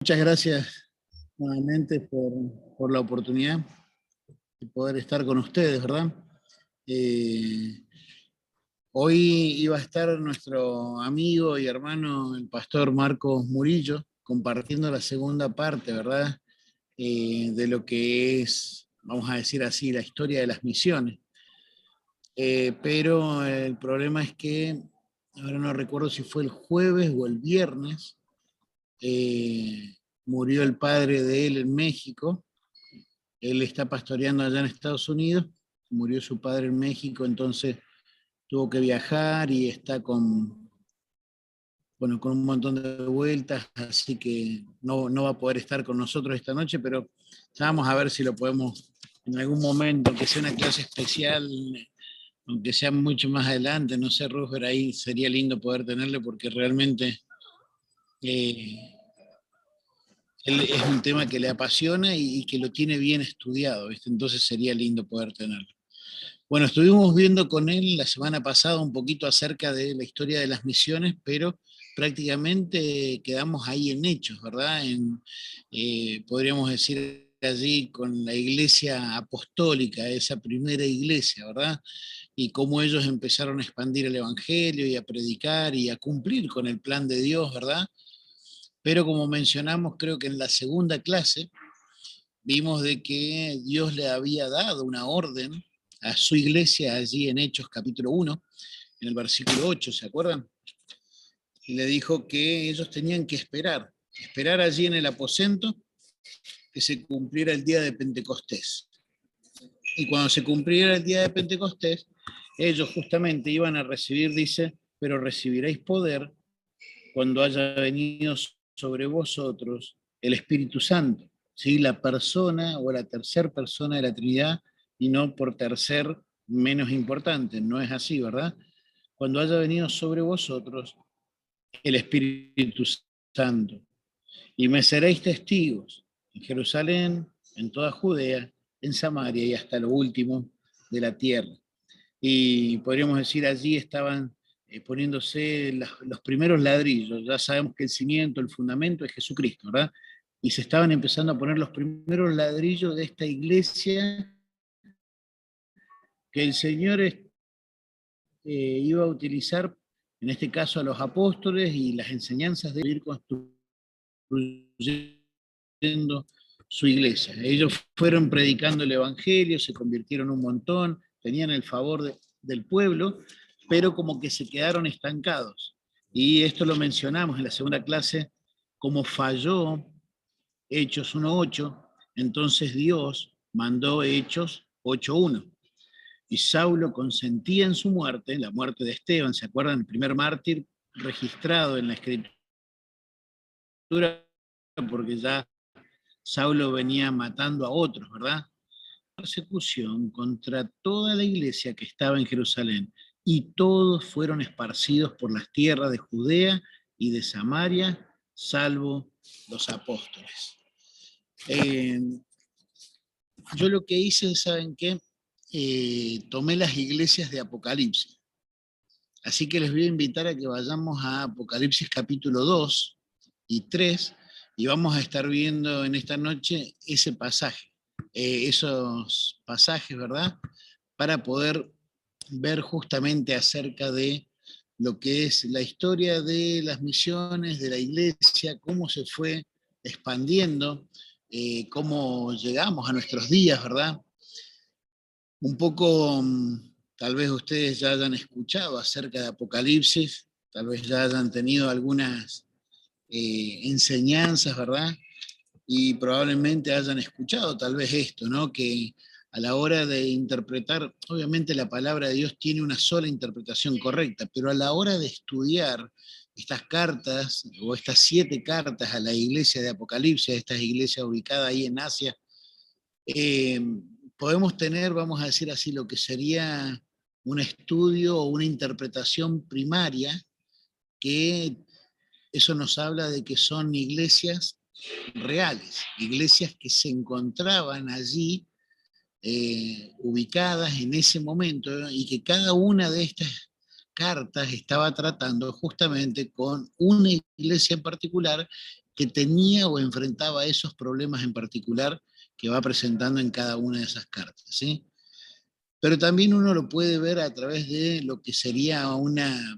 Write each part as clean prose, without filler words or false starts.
Muchas gracias nuevamente por la oportunidad de poder estar con ustedes, ¿verdad? Eh, Hoy iba a estar nuestro amigo y hermano, el pastor Marcos Murillo, compartiendo la segunda parte, ¿verdad? De lo que es, vamos a decir así, la historia de las misiones. Pero el problema es que, ahora no recuerdo si fue el jueves o el viernes, murió el padre de él en México. Él está pastoreando allá en Estados Unidos, murió su padre en México, entonces tuvo que viajar y está con un montón de vueltas, así que no va a poder estar con nosotros esta noche, pero ya vamos a ver si lo podemos en algún momento, aunque sea una clase especial, aunque sea mucho más adelante, no sé, Ruffer, ahí sería lindo poder tenerle porque realmente eh, él es un tema que le apasiona y que lo tiene bien estudiado, ¿viste? Entonces sería lindo poder tenerlo. Bueno, estuvimos viendo con él la semana pasada un poquito acerca de la historia de las misiones, pero prácticamente quedamos ahí en hechos, ¿verdad? Podríamos decir allí con la iglesia apostólica, esa primera iglesia, ¿verdad? Y cómo ellos empezaron a expandir el evangelio y a predicar y a cumplir con el plan de Dios, ¿verdad? Pero como mencionamos, creo que en la segunda clase, vimos de que Dios le había dado una orden a su iglesia allí en Hechos capítulo 1, en el versículo 8, ¿se acuerdan? Y le dijo que ellos tenían que esperar allí en el aposento que se cumpliera el día de Pentecostés. Y cuando se cumpliera el día de Pentecostés, ellos justamente iban a recibir, dice, pero recibiréis poder cuando haya venido sobre vosotros el Espíritu Santo, ¿sí? La persona o la tercera persona de la Trinidad, y no por tercer menos importante, no es así, ¿verdad? Cuando haya venido sobre vosotros el Espíritu Santo, y me seréis testigos en Jerusalén, en toda Judea, en Samaria y hasta lo último de la tierra. Y podríamos decir allí estaban poniéndose los primeros ladrillos. Ya sabemos que el cimiento, el fundamento es Jesucristo, ¿verdad? Y se estaban empezando a poner los primeros ladrillos de esta iglesia que el Señor iba a utilizar, en este caso a los apóstoles y las enseñanzas de ir construyendo su iglesia. Ellos fueron predicando el Evangelio, se convirtieron un montón, tenían el favor del pueblo, pero como que se quedaron estancados. Y esto lo mencionamos en la segunda clase, como falló Hechos 1.8, entonces Dios mandó Hechos 8.1. Y Saulo consentía en su muerte, la muerte de Esteban, ¿se acuerdan? El primer mártir registrado en la escritura, porque ya Saulo venía matando a otros, ¿verdad? Persecución contra toda la iglesia que estaba en Jerusalén, y todos fueron esparcidos por las tierras de Judea y de Samaria, salvo los apóstoles. Eh, yo lo que hice, ¿saben qué? Tomé las iglesias de Apocalipsis. Así que les voy a invitar a que vayamos a Apocalipsis capítulo 2 y 3 y vamos a estar viendo en esta noche ese pasaje, esos pasajes, ¿verdad? Para poder ver justamente acerca de lo que es la historia de las misiones, de la iglesia, cómo se fue expandiendo, cómo llegamos a nuestros días, ¿verdad? Un poco, tal vez ustedes ya hayan escuchado acerca de Apocalipsis, tal vez ya hayan tenido algunas enseñanzas, ¿verdad? Y probablemente hayan escuchado tal vez esto, ¿no? Que a la hora de interpretar, obviamente la palabra de Dios tiene una sola interpretación correcta, pero a la hora de estudiar estas cartas o estas 7 cartas a la iglesia de Apocalipsis, a estas iglesias ubicadas ahí en Asia, eh, podemos tener, vamos a decir así, lo que sería un estudio o una interpretación primaria, que eso nos habla de que son iglesias reales, iglesias que se encontraban allí ubicadas en ese momento, ¿no? Y que cada una de estas cartas estaba tratando justamente con una iglesia en particular que tenía o enfrentaba esos problemas en particular que va presentando en cada una de esas cartas, ¿sí? Pero también uno lo puede ver a través de lo que sería una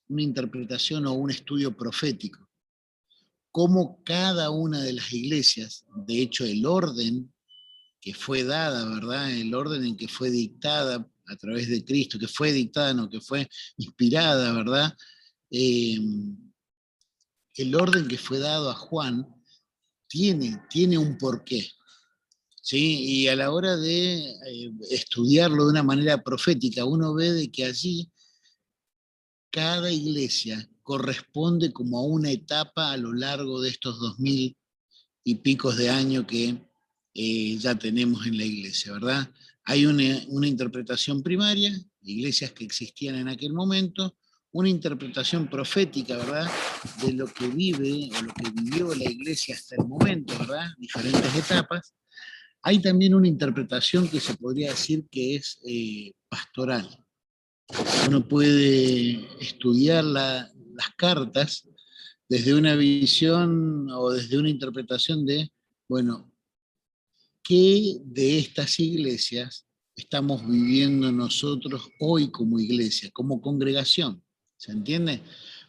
interpretación o un estudio profético. Cómo cada una de las iglesias, de hecho el orden que fue dada, ¿verdad? El orden en que fue dictada a través de Cristo, que fue dictada, no, que fue inspirada, ¿verdad? Eh, el orden que fue dado a Juan tiene un porqué, ¿sí? Y a la hora de estudiarlo de una manera profética, uno ve de que allí cada iglesia corresponde como a una etapa a lo largo de estos 2000 y picos de años que ya tenemos en la iglesia, ¿verdad? Hay una interpretación primaria, iglesias que existían en aquel momento, una interpretación profética, ¿verdad? De lo que vive o lo que vivió la iglesia hasta el momento, ¿verdad? Diferentes etapas. Hay también una interpretación que se podría decir que es pastoral. Uno puede estudiar las cartas desde una visión o desde una interpretación de, bueno, ¿qué de estas iglesias estamos viviendo nosotros hoy como iglesia, como congregación? ¿Se entiende?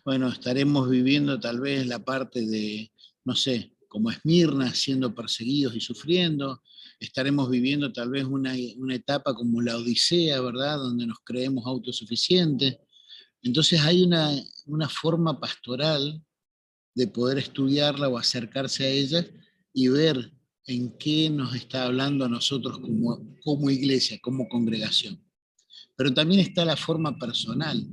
Bueno, estaremos viviendo tal vez la parte de, no sé, como Esmirna, siendo perseguidos y sufriendo. Estaremos viviendo tal vez una etapa como la Odisea, ¿verdad? Donde nos creemos autosuficientes. Entonces hay una forma pastoral de poder estudiarla o acercarse a ella y ver en qué nos está hablando a nosotros como iglesia, como congregación. Pero también está la forma personal,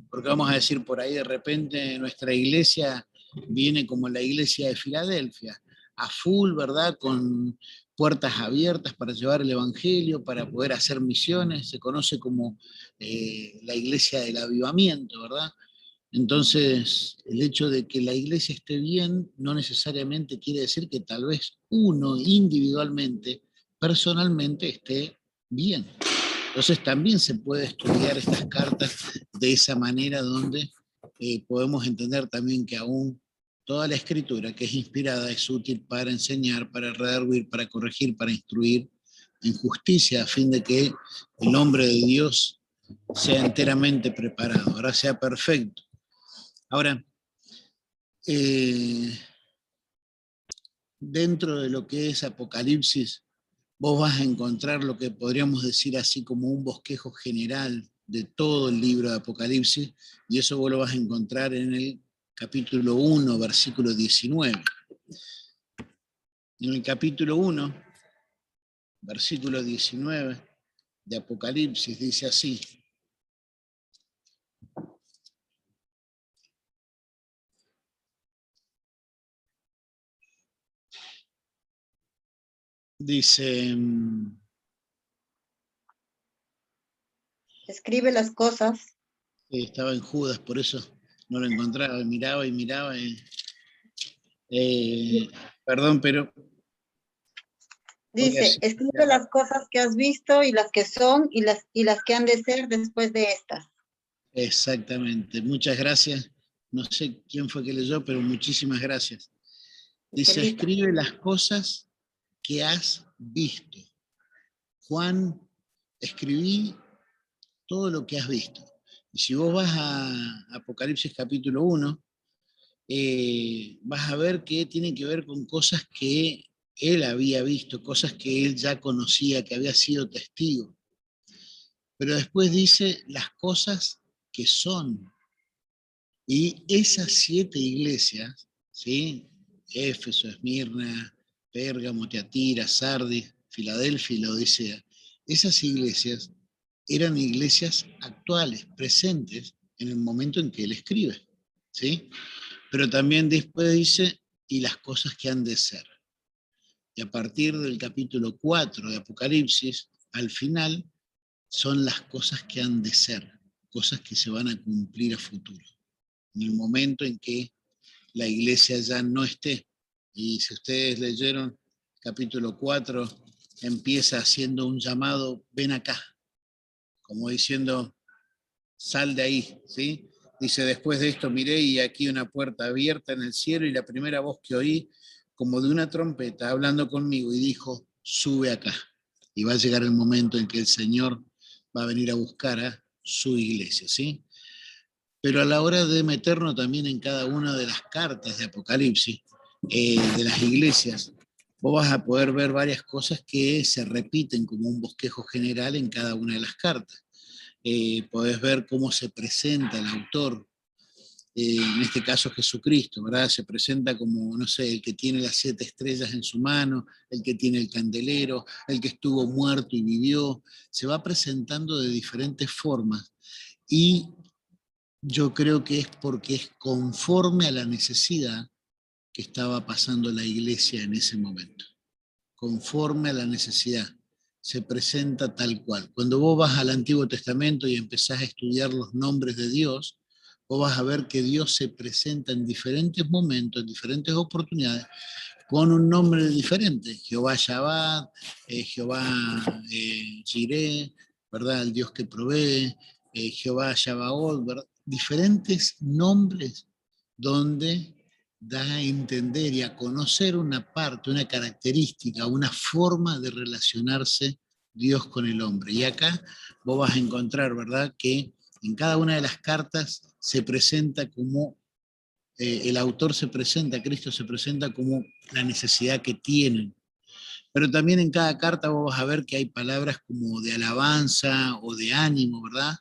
porque vamos a decir por ahí de repente nuestra iglesia viene como la iglesia de Filadelfia, a full, ¿verdad? Con puertas abiertas para llevar el evangelio, para poder hacer misiones, se conoce como la iglesia del avivamiento, ¿verdad? Entonces, el hecho de que la iglesia esté bien no necesariamente quiere decir que tal vez uno individualmente, personalmente, esté bien. Entonces, también se puede estudiar estas cartas de esa manera donde podemos entender también que aún toda la escritura que es inspirada es útil para enseñar, para redarguir, para corregir, para instruir en justicia, a fin de que el hombre de Dios sea enteramente preparado, ahora sea perfecto. Ahora, eh, dentro de lo que es Apocalipsis, vos vas a encontrar lo que podríamos decir así como un bosquejo general de todo el libro de Apocalipsis, y eso vos lo vas a encontrar en el capítulo 1, versículo 19. En el capítulo 1, versículo 19 de Apocalipsis, dice así: dice, Escribe las cosas. estaba en Judas, por eso no lo encontraba, miraba y miraba. Perdón, pero voy a Dice, escribe las cosas que has visto y las que son y las que han de ser después de estas. exactamente, muchas gracias. No sé quién fue que leyó, pero muchísimas gracias. Dice, Estelita. escribe las cosas que has visto. Juan, escribí todo lo que has visto. Y si vos vas a Apocalipsis capítulo 1, vas a ver que tiene que ver con cosas que él había visto, cosas que él ya conocía, que había sido testigo. Pero después dice las cosas que son. Y esas 7 iglesias, ¿sí? Éfeso, Esmirna, Pérgamo, Tiatira, Sardis, Filadelfia y Laodicea, esas iglesias eran iglesias actuales, presentes en el momento en que él escribe, ¿sí? Pero también después dice, y las cosas que han de ser. Y a partir del capítulo 4 de Apocalipsis, al final, son las cosas que han de ser, cosas que se van a cumplir a futuro, en el momento en que la iglesia ya no esté. Y si ustedes leyeron capítulo 4, empieza haciendo un llamado, ven acá, como diciendo, sal de ahí, ¿sí? Dice, después de esto miré y aquí una puerta abierta en el cielo y la primera voz que oí, como de una trompeta, hablando conmigo y dijo, sube acá. Y va a llegar el momento en que el Señor va a venir a buscar a su iglesia, ¿sí? Pero a la hora de meternos también en cada una de las cartas de Apocalipsis, de las iglesias, vos vas a poder ver varias cosas que se repiten como un bosquejo general en cada una de las cartas. Podés ver cómo se presenta el autor, en este caso Jesucristo, ¿verdad? Se presenta como, no sé, el que tiene las 7 estrellas en su mano, el que tiene el candelero, el que estuvo muerto y vivió, se va presentando de diferentes formas y yo creo que es porque es conforme a la necesidad que estaba pasando la iglesia en ese momento. Conforme a la necesidad. Se presenta tal cual. Cuando vos vas al Antiguo Testamento y empezás a estudiar los nombres de Dios, vos vas a ver que Dios se presenta en diferentes momentos, en diferentes oportunidades, con un nombre diferente. Jehová Shabbat, Jehová Jireh, ¿verdad? El Dios que provee, Jehová Shabaoth, ¿verdad? Diferentes nombres donde da a entender y a conocer una parte, una característica, una forma de relacionarse Dios con el hombre. Y acá vos vas a encontrar, ¿verdad?, que en cada una de las cartas se presenta como, el autor se presenta, Cristo se presenta como la necesidad que tienen. Pero también en cada carta vos vas a ver que hay palabras como de alabanza o de ánimo, ¿verdad?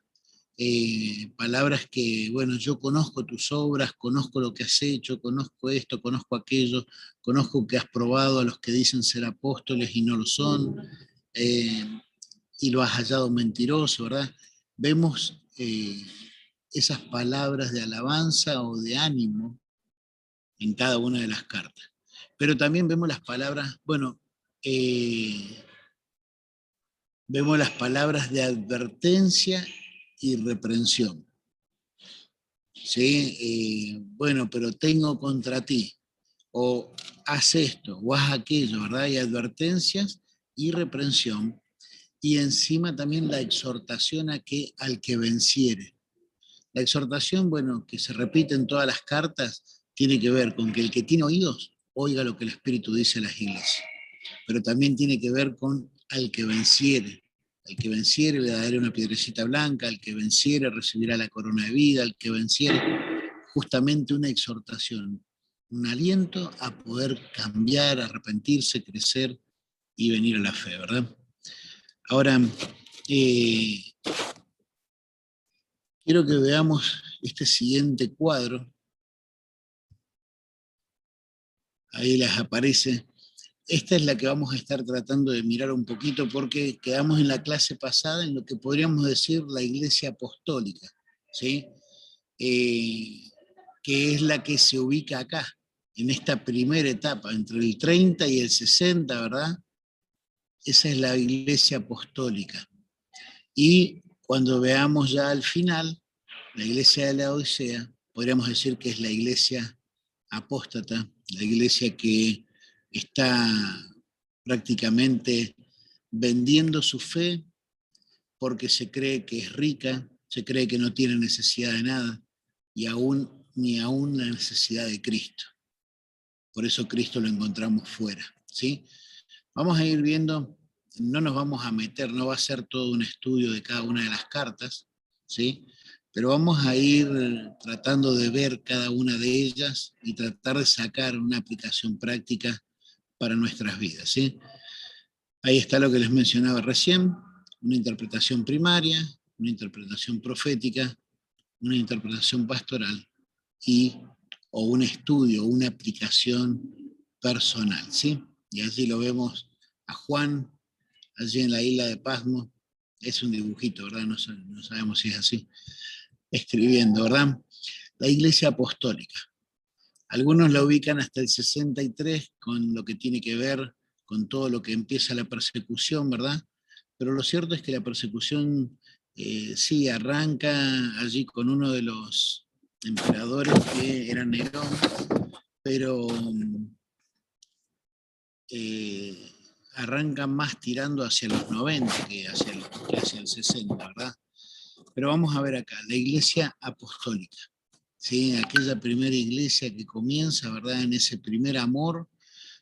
Palabras que, bueno, yo conozco tus obras, conozco lo que has hecho, conozco esto, conozco aquello, conozco que has probado a los que dicen ser apóstoles y no lo son, y lo has hallado mentiroso, ¿verdad? Vemos esas palabras de alabanza o de ánimo en cada una de las cartas. Pero también vemos las palabras, bueno, vemos las palabras de advertencia y reprensión. ¿Sí? Bueno, pero tengo contra ti, o haz esto, o haz aquello, ¿verdad? Hay advertencias y reprensión, y encima también la exhortación a que al que venciere. La exhortación, bueno, que se repite en todas las cartas, tiene que ver con que el que tiene oídos oiga lo que el Espíritu dice a las iglesias, pero también tiene que ver con al que venciere. Al que venciere le daré una piedrecita blanca, al que venciere recibirá la corona de vida, al que venciere, justamente una exhortación, un aliento a poder cambiar, arrepentirse, crecer y venir a la fe, ¿verdad? Ahora, eh, quiero que veamos este siguiente cuadro. Ahí les aparece. Esta es la que vamos a estar tratando de mirar un poquito porque quedamos en la clase pasada en lo que podríamos decir la iglesia apostólica, ¿sí? Que es la que se ubica acá, en esta primera etapa, entre el 30 y el 60, ¿verdad? Esa es la iglesia apostólica. Y cuando veamos ya al final, la iglesia de la Odisea, podríamos decir que es la iglesia apóstata, la iglesia que está prácticamente vendiendo su fe porque se cree que es rica, se cree que no tiene necesidad de nada, y ni aún la necesidad de Cristo. Por eso Cristo lo encontramos fuera, ¿sí? Vamos a ir viendo, no nos vamos a meter, no va a ser todo un estudio de cada una de las cartas, ¿sí? Pero vamos a ir tratando de ver cada una de ellas y tratar de sacar una aplicación práctica para nuestras vidas, ¿sí? Ahí está lo que les mencionaba recién, una interpretación primaria, una interpretación profética, una interpretación pastoral y o un estudio, una aplicación personal, ¿sí? Y allí lo vemos a Juan, allí en la isla de Pasmo, es un dibujito, ¿verdad? No sabemos si es así, escribiendo, ¿verdad? La iglesia apostólica. Algunos la ubican hasta el 63 con lo que tiene que ver con todo lo que empieza la persecución, ¿verdad? Pero lo cierto es que la persecución sí arranca allí con uno de los emperadores que era Nerón, pero arranca más tirando hacia los 90 que hacia el 60, ¿verdad? Pero vamos a ver acá, la iglesia apostólica, ¿sí? Aquella primera iglesia que comienza, ¿verdad? En ese primer amor,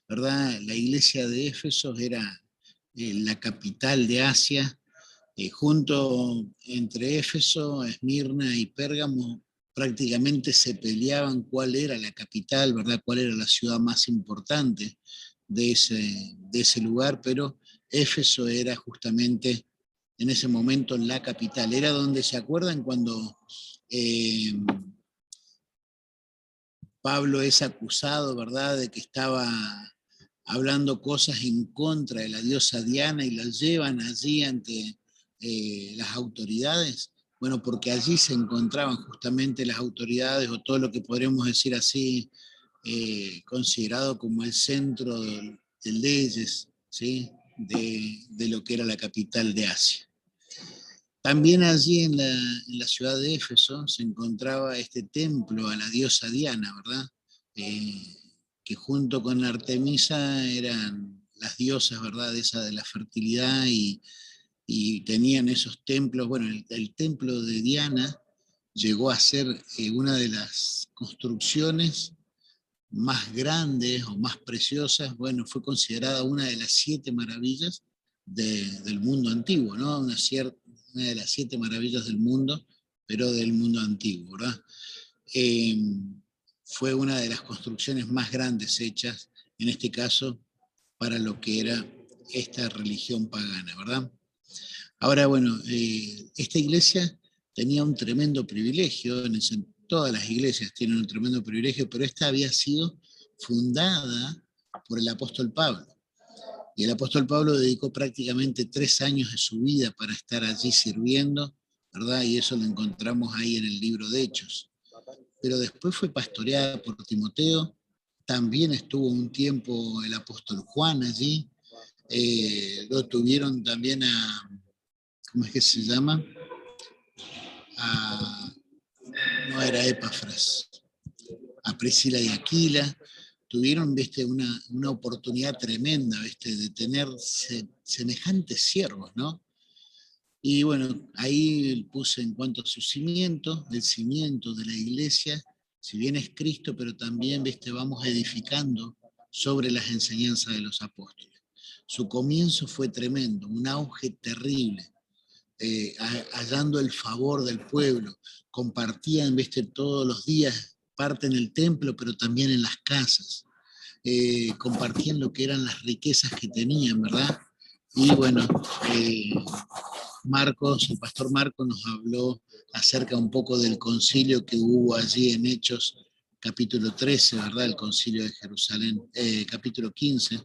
¿verdad? La iglesia de Éfeso era la capital de Asia, junto entre Éfeso, Esmirna y Pérgamo, prácticamente se peleaban cuál era la capital, ¿verdad? Cuál era la ciudad más importante de ese lugar, pero Éfeso era justamente en ese momento la capital. Era donde, ¿se acuerdan cuando Pablo es acusado, ¿verdad?, de que estaba hablando cosas en contra de la diosa Diana y la llevan allí ante las autoridades? Bueno, porque allí se encontraban justamente las autoridades, o todo lo que podríamos decir así, considerado como el centro de leyes, ¿sí? De lo que era la capital de Asia. También allí en la ciudad de Éfeso se encontraba este templo a la diosa Diana, ¿verdad? Eh, que junto con Artemisa eran las diosas, ¿verdad? Esa de la fertilidad, y tenían esos templos. Bueno, el templo de Diana llegó a ser una de las construcciones más grandes o más preciosas. Bueno, fue considerada una de las 7 maravillas del mundo antiguo, ¿no? Una de las 7 maravillas del mundo, pero del mundo antiguo, ¿verdad? Eh, Fue una de las construcciones más grandes hechas, en este caso, para lo que era esta religión pagana, ¿verdad? Ahora, bueno, esta iglesia tenía un tremendo privilegio, todas las iglesias tienen un tremendo privilegio, pero esta había sido fundada por el apóstol Pablo. Y el apóstol Pablo dedicó prácticamente 3 años de su vida para estar allí sirviendo, ¿verdad? Y eso lo encontramos ahí en el libro de Hechos. Pero después fue pastoreada por Timoteo, también estuvo un tiempo el apóstol Juan allí, lo tuvieron también ¿cómo es que se llama? A, no era Epafras, a Priscila y Aquila. Tuvieron, ¿viste? Una oportunidad tremenda, ¿viste? De tener semejantes siervos, ¿no? Y bueno, ahí puse en cuanto a su cimiento, el cimiento de la iglesia, si bien es Cristo, pero también, ¿viste? Vamos edificando sobre las enseñanzas de los apóstoles. Su comienzo fue tremendo, un auge terrible, hallando el favor del pueblo. Compartían, ¿viste? Todos los días, parte en el templo, pero también en las casas. Compartían lo que eran las riquezas que tenían, ¿verdad? Y bueno, Marcos, el pastor Marcos nos habló acerca un poco del concilio que hubo allí en Hechos, capítulo 13, ¿verdad? El concilio de Jerusalén, capítulo 15,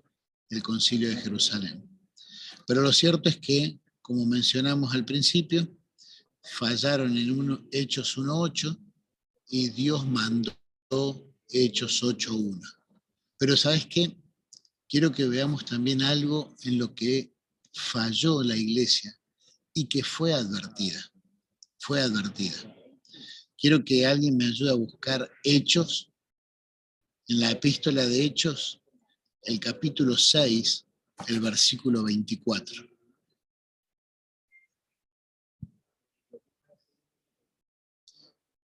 el concilio de Jerusalén. Pero lo cierto es que, como mencionamos al principio, fallaron en Hechos 1.8 y Dios mandó Hechos 8.1. Pero ¿sabes qué? Quiero que veamos también algo en lo que falló la iglesia y que fue advertida. Fue advertida. Quiero que alguien me ayude a buscar Hechos, en la epístola de Hechos, el capítulo 6, el versículo 24.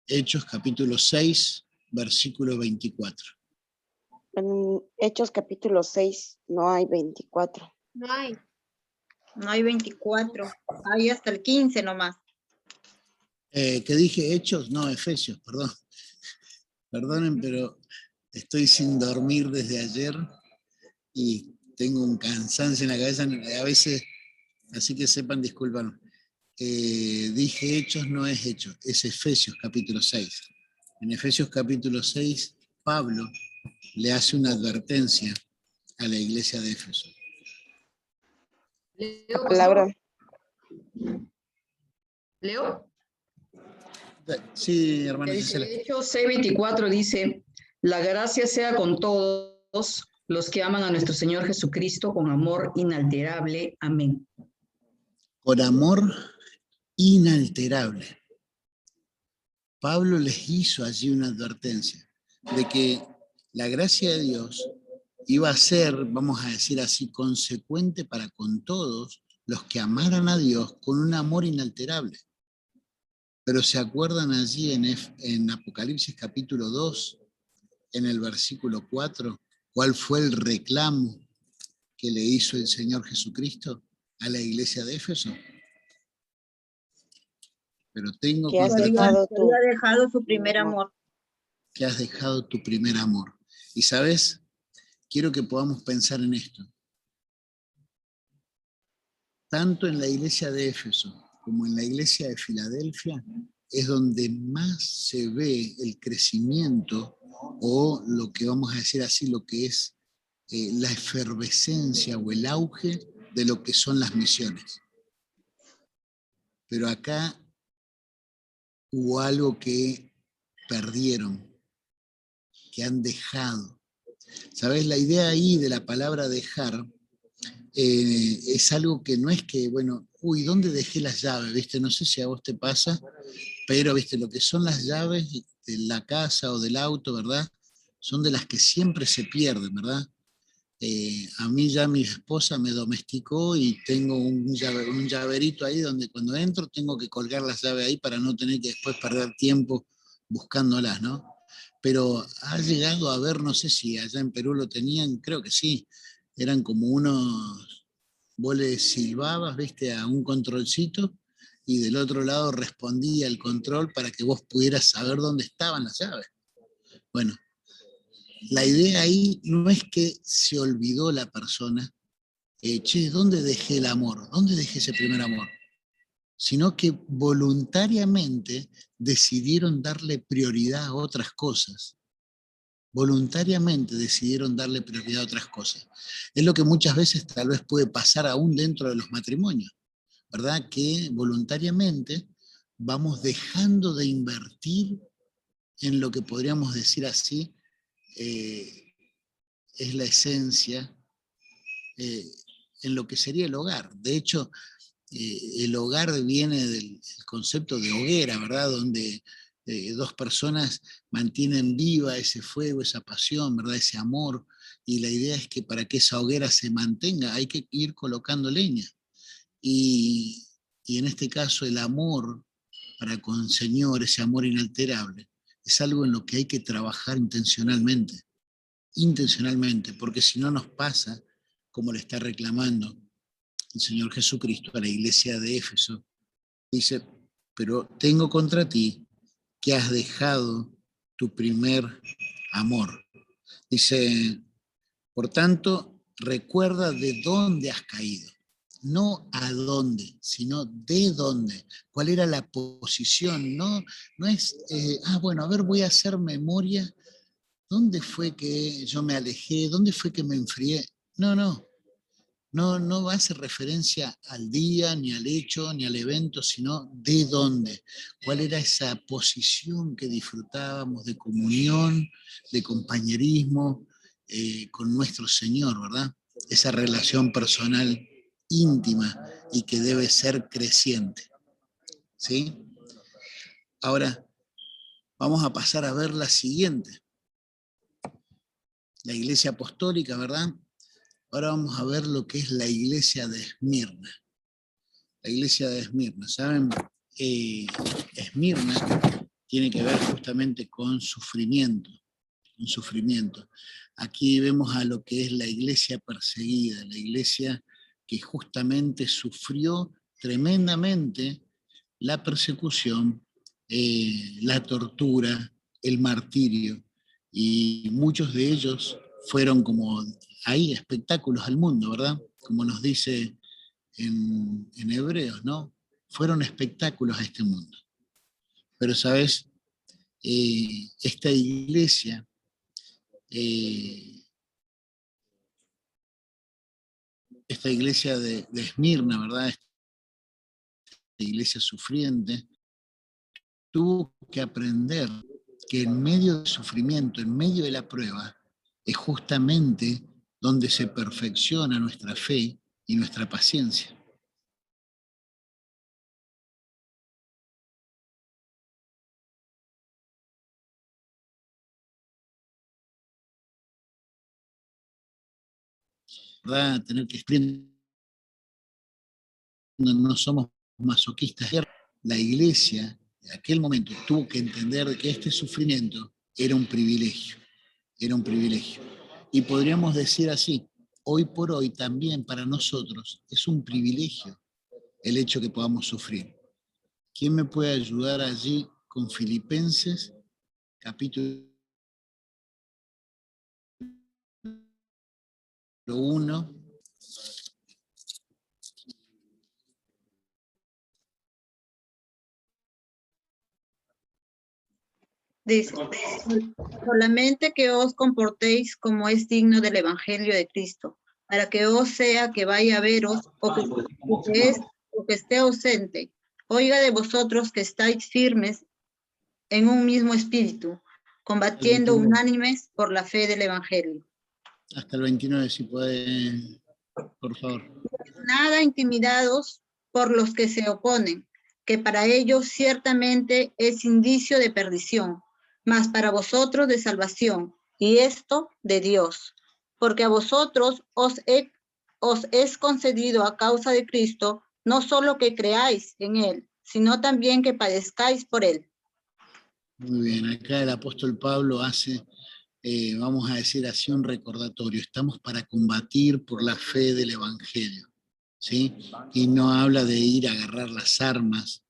Hechos capítulo 6, versículo 24. En Hechos capítulo 6 no hay 24. No hay 24, hay hasta el 15 nomás. ¿Qué dije? Hechos, no, Efesios, perdón. Perdonen, pero estoy sin dormir desde ayer y tengo un cansancio en la cabeza a veces, así que sepan, disculpan. Dije Hechos, no es Hechos, es Efesios capítulo 6. En Efesios capítulo 6, Pablo le hace una advertencia a la iglesia de Éfeso. La palabra. ¿Leo? Sí, hermano. Hechos 6:24 dice, la gracia sea con todos los que aman a nuestro Señor Jesucristo con amor inalterable. Amén. Con amor inalterable. Pablo les hizo allí una advertencia de que la gracia de Dios iba a ser, vamos a decir así, consecuente para con todos los que amaran a Dios con un amor inalterable. Pero ¿se acuerdan allí en Apocalipsis capítulo 2, en el versículo 4, cuál fue el reclamo que le hizo el Señor Jesucristo a la iglesia de Éfeso? Pero tengo Que has contra ti dejado Que tu había dejado su primer amor. amor. que has dejado tu primer amor. Y sabes, quiero que podamos pensar en esto. Tanto en la iglesia de Éfeso como en la iglesia de Filadelfia es donde más se ve el crecimiento o lo que vamos a decir así, lo que es la efervescencia o el auge de lo que son las misiones. Pero acá hubo algo que perdieron, que han dejado. ¿Sabes? La idea ahí de la palabra dejar es algo que no es que, bueno, uy, ¿dónde dejé las llaves? ¿Viste? No sé si a vos te pasa, pero, ¿viste? Lo que son las llaves de la casa o del auto, ¿verdad? Son de las que siempre se pierden, ¿verdad? A mí ya mi esposa me domesticó y tengo un llaverito ahí donde cuando entro tengo que colgar las llaves ahí para no tener que después perder tiempo buscándolas, ¿no? Pero ha llegado a ver, no sé si allá en Perú lo tenían, creo que sí, eran como unos, vos le silbabas, viste, a un controlcito y del otro lado respondía el control para que vos pudieras saber dónde estaban las llaves. Bueno, la idea ahí no es que se olvidó la persona, che, ¿dónde dejé el amor? ¿Dónde dejé ese primer amor? Sino que voluntariamente decidieron darle prioridad a otras cosas. Voluntariamente decidieron darle prioridad a otras cosas. Es lo que muchas veces tal vez puede pasar aún dentro de los matrimonios, ¿verdad? Que voluntariamente vamos dejando de invertir en lo que podríamos decir así, eh, es la esencia eh, en lo que sería el hogar. De hecho, el hogar viene del concepto de hoguera, ¿verdad? Donde dos personas mantienen viva ese fuego, esa pasión, ¿verdad? Ese amor. Y la idea es que para que esa hoguera se mantenga hay que ir colocando leña. Y, y en este caso el amor para con el Señor, ese amor inalterable, es algo en lo que hay que trabajar intencionalmente, porque si no nos pasa como le está reclamando el Señor Jesucristo a la iglesia de Éfeso. Dice, pero tengo contra ti que has dejado tu primer amor. Dice, por tanto, recuerda de dónde has caído. No a dónde, sino de dónde. ¿Cuál era la posición? No, no es, bueno, a ver, voy a hacer memoria. ¿Dónde fue que yo me alejé? ¿Dónde fue que me enfrié? No, no. No hace referencia al día, ni al hecho, ni al evento, sino de dónde. ¿Cuál era esa posición que disfrutábamos de comunión, de compañerismo con nuestro Señor, ¿verdad? Esa relación personal íntima y que debe ser creciente. ¿Sí? Ahora, vamos a pasar a ver la siguiente. La iglesia apostólica, ¿verdad? Ahora vamos a ver lo que es la iglesia de Esmirna. La iglesia de Esmirna, ¿saben? Esmirna tiene que ver justamente con sufrimiento, un sufrimiento. Aquí vemos a lo que es la iglesia perseguida, la iglesia que justamente sufrió tremendamente la persecución, la tortura, el martirio, y muchos de ellos fueron como ahí espectáculos al mundo, ¿verdad? Como nos dice en Hebreos, ¿no? Fueron espectáculos a este mundo. Pero, ¿sabes? Esta iglesia eh, esta iglesia de Esmirna, ¿verdad? Esta iglesia sufriente, tuvo que aprender que en medio del sufrimiento, en medio de la prueba, es justamente donde se perfecciona nuestra fe y nuestra paciencia. ¿Verdad? Tener que explicar, no somos masoquistas. La iglesia en aquel momento tuvo que entender de que este sufrimiento era un privilegio, era un privilegio. Y podríamos decir así, hoy por hoy también para nosotros es un privilegio el hecho que podamos sufrir. ¿Quién me puede ayudar allí con Filipenses, capítulo 1? Dice, solamente que os comportéis como es digno del Evangelio de Cristo, para que os sea que vaya a veros o que esté ausente, oiga de vosotros que estáis firmes en un mismo espíritu, combatiendo unánimes por la fe del Evangelio. Hasta el 29, si puede, por favor. Nada intimidados por los que se oponen, que para ellos ciertamente es indicio de perdición, mas para vosotros de salvación, y esto de Dios, porque a vosotros os es concedido a causa de Cristo, no solo que creáis en Él, sino también que padezcáis por Él. Muy bien, acá el apóstol Pablo hace, vamos a decir así, un recordatorio. Estamos para combatir por la fe del Evangelio, ¿sí? Y no habla de ir a agarrar las armas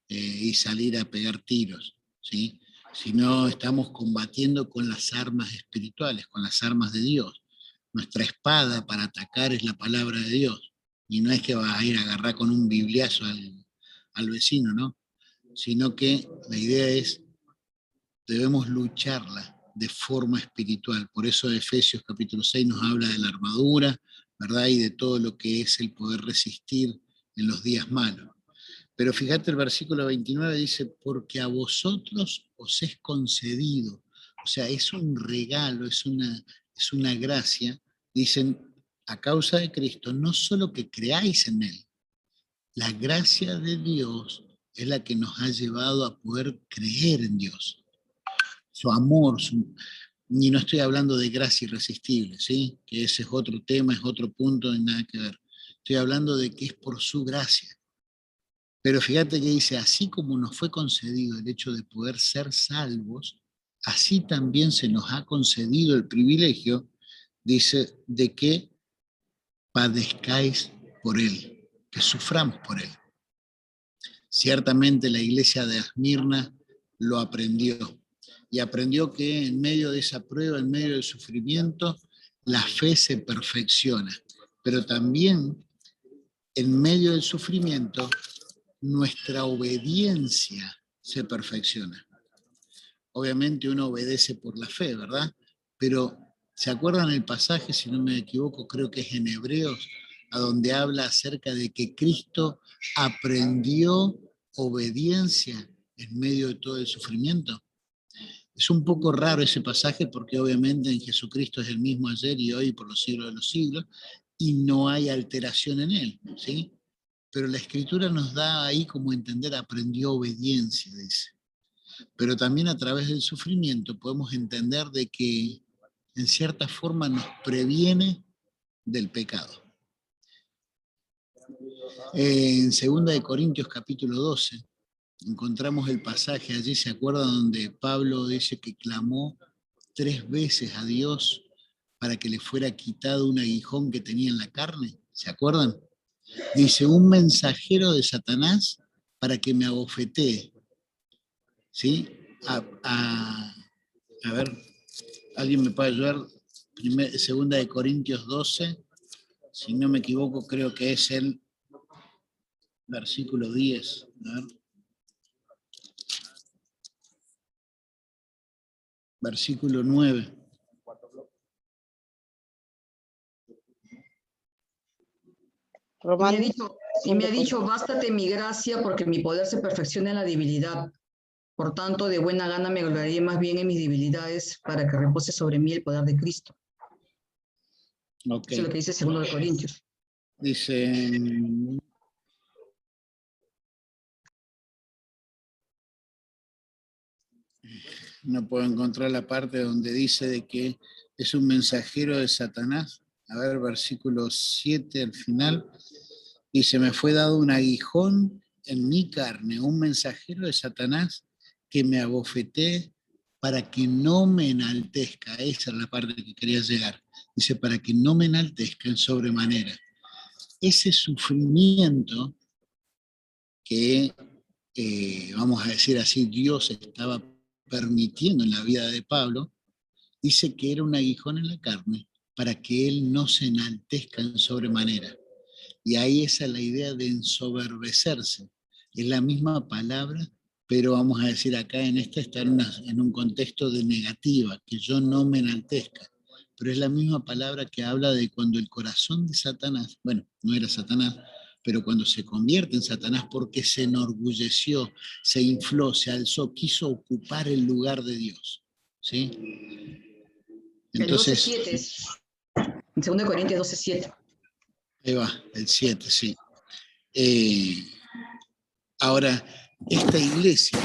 y salir a pegar tiros, ¿sí? Sino estamos combatiendo con las armas espirituales, con las armas de Dios. Nuestra espada para atacar es la palabra de Dios. Y no es que vas a ir a agarrar con un bibliazo al vecino, ¿no? Sino que la idea es, debemos lucharla de forma espiritual. Por eso Efesios capítulo 6 nos habla de la armadura, ¿verdad? Y de todo lo que es el poder resistir en los días malos. Pero fíjate el versículo 29 dice, porque a vosotros os es concedido, o sea, es un regalo, es una gracia, dicen, a causa de Cristo, no solo que creáis en Él, la gracia de Dios es la que nos ha llevado a poder creer en Dios. Su amor, y no estoy hablando de gracia irresistible, ¿sí? Que ese es otro tema, es otro punto, no hay nada que ver. Estoy hablando de que es por su gracia. Pero fíjate que dice, así como nos fue concedido el hecho de poder ser salvos, así también se nos ha concedido el privilegio, dice, de que padezcáis por Él, que suframos por Él. Ciertamente la iglesia de Esmirna lo aprendió, y aprendió que en medio de esa prueba, en medio del sufrimiento, la fe se perfecciona, pero también en medio del sufrimiento, nuestra obediencia se perfecciona. Obviamente uno obedece por la fe, ¿verdad? Pero, ¿se acuerdan el pasaje, si no me equivoco, creo que es en Hebreos, a donde habla acerca de que Cristo aprendió obediencia en medio de todo el sufrimiento? Es un poco raro ese pasaje porque obviamente en Jesucristo es el mismo ayer y hoy por los siglos de los siglos y no hay alteración en él, ¿sí? Pero la Escritura nos da ahí como entender, aprendió obediencia, dice. Pero también a través del sufrimiento podemos entender de que en cierta forma nos previene del pecado. En 2 Corintios capítulo 12 encontramos el pasaje, allí se acuerda donde Pablo dice que clamó 3 veces a Dios para que le fuera quitado un aguijón que tenía en la carne, ¿se acuerdan? Dice, un mensajero de Satanás para que me abofetee, ¿sí? A ver, ¿alguien me puede ayudar? 2 Corintios 12, si no me equivoco, creo que es el versículo 10. A ver. Versículo 9. Y me ha dicho, bástate mi gracia, porque mi poder se perfecciona en la debilidad. Por tanto, de buena gana me gloriaré más bien en mis debilidades, para que repose sobre mí el poder de Cristo. Okay. Eso es lo que dice 2 Corintios. Dice, no puedo encontrar la parte donde dice de que es un mensajero de Satanás. A ver, versículo 7 al final. Dice, me fue dado un aguijón en mi carne un mensajero de Satanás que me abofetee para que no me enaltezca. Esa es la parte que quería llegar. Dice, para que no me enaltezca en sobremanera. Ese sufrimiento que, vamos a decir así, Dios estaba permitiendo en la vida de Pablo, dice que era un aguijón en la carne para que él no se enaltezca en sobremanera. Y ahí esa es la idea de ensoberbecerse. Es la misma palabra, pero vamos a decir acá en esta está en un contexto de negativa, que yo no me enaltezca. Pero es la misma palabra que habla de cuando el corazón de Satanás, bueno, no era Satanás, pero cuando se convierte en Satanás porque se enorgulleció, se infló, se alzó, quiso ocupar el lugar de Dios. ¿Sí? Entonces, el 12:7 es, en 2 Corintios 12:7. Ahí va, el 7, sí. Ahora, esta iglesia,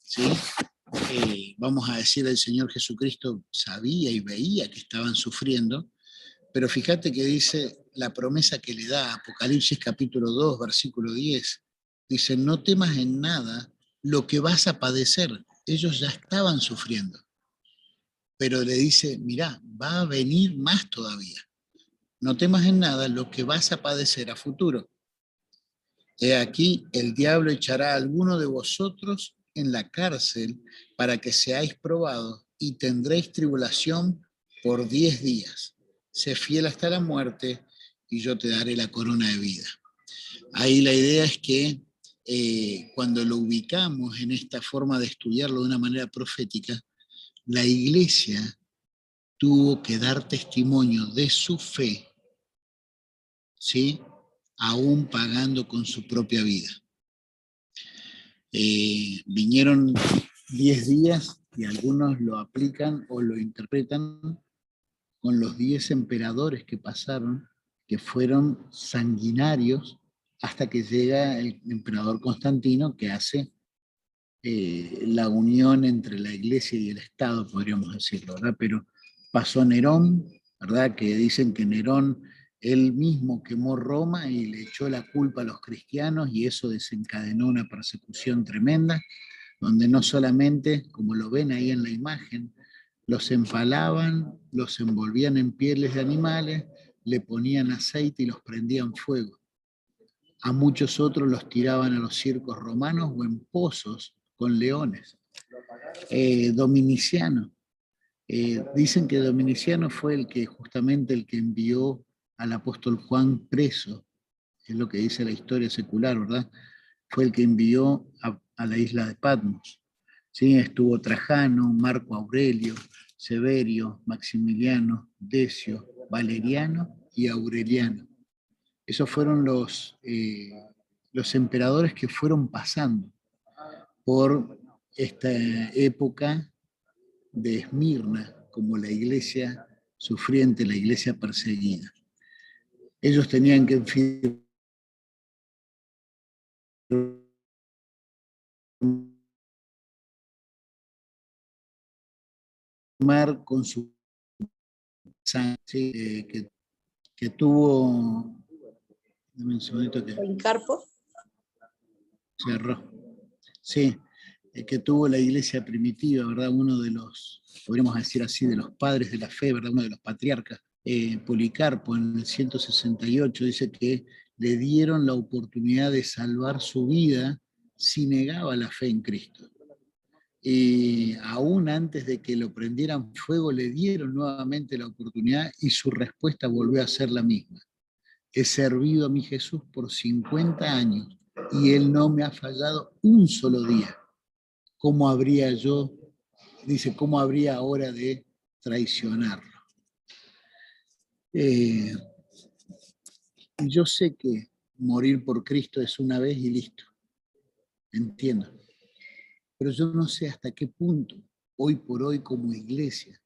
¿sí? Vamos a decir, el Señor Jesucristo sabía y veía que estaban sufriendo, pero fíjate que dice la promesa que le da Apocalipsis capítulo 2, versículo 10. Dice, no temas en nada lo que vas a padecer. Ellos ya estaban sufriendo, pero le dice, mirá, va a venir más todavía. No temas en nada lo que vas a padecer a futuro. He aquí, el diablo echará a alguno de vosotros en la cárcel para que seáis probados y tendréis tribulación por 10 días. Sé fiel hasta la muerte y yo te daré la corona de vida. Ahí la idea es que cuando lo ubicamos en esta forma de estudiarlo de una manera profética, la iglesia tuvo que dar testimonio de su fe, ¿sí? Aún pagando con su propia vida. Vinieron 10 días y algunos lo aplican o lo interpretan con los 10 emperadores que pasaron, que fueron sanguinarios, hasta que llega el emperador Constantino, que hace la unión entre la iglesia y el Estado, podríamos decirlo, ¿verdad? Pero pasó Nerón, ¿verdad? Que dicen que Nerón él mismo quemó Roma y le echó la culpa a los cristianos y eso desencadenó una persecución tremenda, donde no solamente, como lo ven ahí en la imagen, los empalaban, los envolvían en pieles de animales, le ponían aceite y los prendían fuego. A muchos otros los tiraban a los circos romanos o en pozos con leones. Dominiciano. Dicen que Dominiciano fue el que justamente el que envió al apóstol Juan preso, es lo que dice la historia secular, ¿verdad? Fue el que envió a la isla de Patmos. ¿Sí? Estuvo Trajano, Marco Aurelio, Severio, Maximiliano, Decio, Valeriano y Aureliano. Esos fueron los emperadores que fueron pasando por esta época de Esmirna, como la iglesia sufriente, la iglesia perseguida. Ellos tenían que firmar con su sangre, ¿sí? Que tuvo, dame un segundito que Policarpo. cerró, sí, que tuvo la iglesia primitiva, ¿verdad? Uno de los, podríamos decir así, de los padres de la fe, ¿verdad? Uno de los patriarcas, Policarpo, en el 168, dice que le dieron la oportunidad de salvar su vida si negaba la fe en Cristo. Y aún antes de que lo prendieran fuego, le dieron nuevamente la oportunidad y su respuesta volvió a ser la misma. He servido a mi Jesús por 50 años y Él no me ha fallado un solo día. ¿Cómo habría yo, dice, cómo habría ahora de traicionarlo? Yo sé que morir por Cristo es una vez y listo, entiendo. Pero yo no sé hasta qué punto, hoy por hoy como iglesia,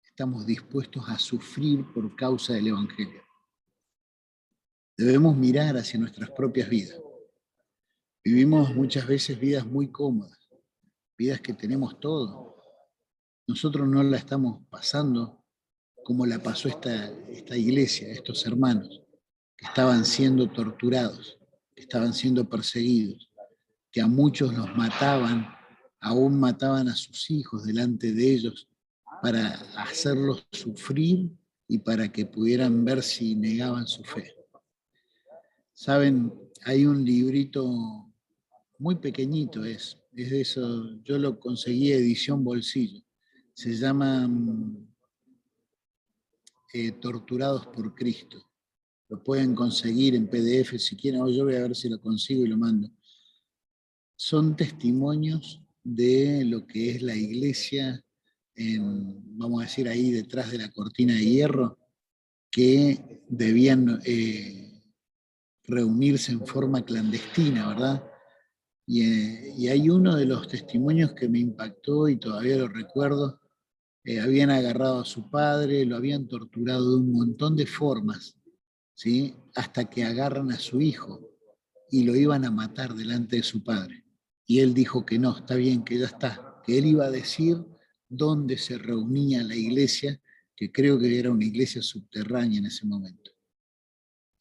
estamos dispuestos a sufrir por causa del Evangelio. Debemos mirar hacia nuestras propias vidas. Vivimos muchas veces vidas muy cómodas, vidas que tenemos todo. Nosotros no la estamos pasando como la pasó esta iglesia, estos hermanos, que estaban siendo torturados, que estaban siendo perseguidos, que a muchos los mataban, aún mataban a sus hijos delante de ellos para hacerlos sufrir y para que pudieran ver si negaban su fe. Saben, hay un librito muy pequeñito, es de eso, yo lo conseguí edición bolsillo, se llama Torturados por Cristo. Lo pueden conseguir en PDF si quieren, o yo voy a ver si lo consigo y lo mando. Son testimonios de lo que es la iglesia, vamos a decir ahí detrás de la cortina de hierro, que debían reunirse en forma clandestina, ¿verdad? Y hay uno de los testimonios que me impactó y todavía lo recuerdo. Habían agarrado a su padre, lo habían torturado de un montón de formas, ¿sí? Hasta que agarran a su hijo y lo iban a matar delante de su padre. Y él dijo que no, está bien, que ya está, que él iba a decir dónde se reunía la iglesia, que creo que era una iglesia subterránea en ese momento.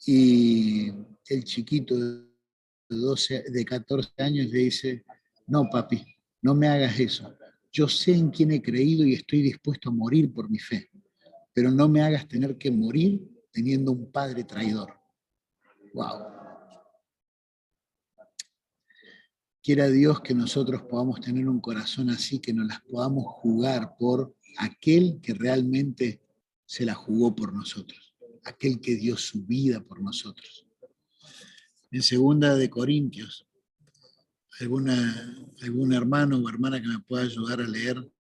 Y el chiquito de 14 años le dice, no papi, no me hagas eso. Yo sé en quién he creído y estoy dispuesto a morir por mi fe, pero no me hagas tener que morir teniendo un padre traidor. Wow. Quiera Dios que nosotros podamos tener un corazón así, que nos las podamos jugar por aquel que realmente se la jugó por nosotros, aquel que dio su vida por nosotros. En 2 Corintios, algún hermano o hermana que me pueda ayudar a leer.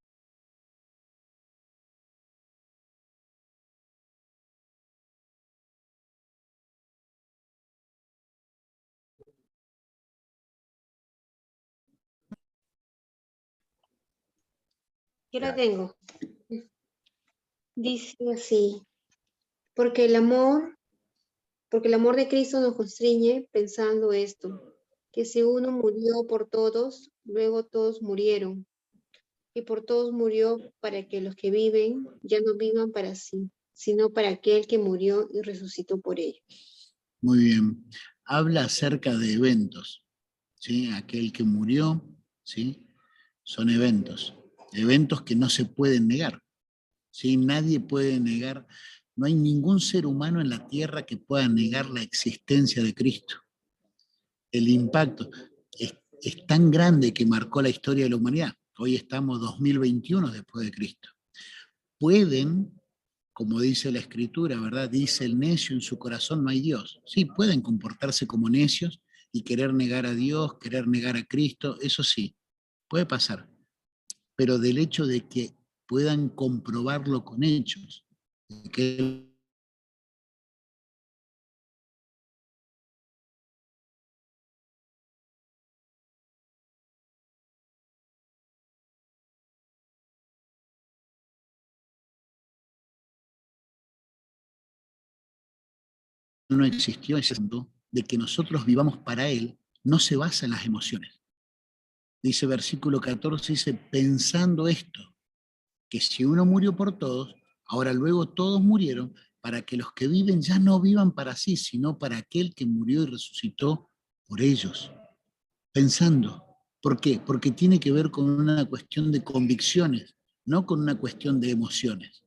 Yo la tengo. Dice así, porque el amor de Cristo nos constriñe pensando esto, que si uno murió por todos, luego todos murieron, y por todos murió para que los que viven ya no vivan para sí, sino para aquel que murió y resucitó por ellos. Muy bien. Habla acerca de eventos, ¿sí? Aquel que murió, ¿sí? Son eventos que no se pueden negar, ¿sí? Nadie puede negar, no hay ningún ser humano en la tierra que pueda negar la existencia de Cristo. El impacto es tan grande que marcó la historia de la humanidad. Hoy estamos 2021 después de Cristo. Pueden, como dice la Escritura, ¿verdad? Dice el necio en su corazón no hay Dios. Sí, pueden comportarse como necios y querer negar a Dios, querer negar a Cristo, eso sí, puede pasar. Pero del hecho de que puedan comprobarlo con hechos, de que no existió ese mundo, de que nosotros vivamos para Él, no se basa en las emociones. Dice versículo 14, dice, pensando esto, que si uno murió por todos, ahora luego todos murieron, para que los que viven ya no vivan para sí, sino para aquel que murió y resucitó por ellos. Pensando. ¿Por qué? Porque tiene que ver con una cuestión de convicciones, no con una cuestión de emociones.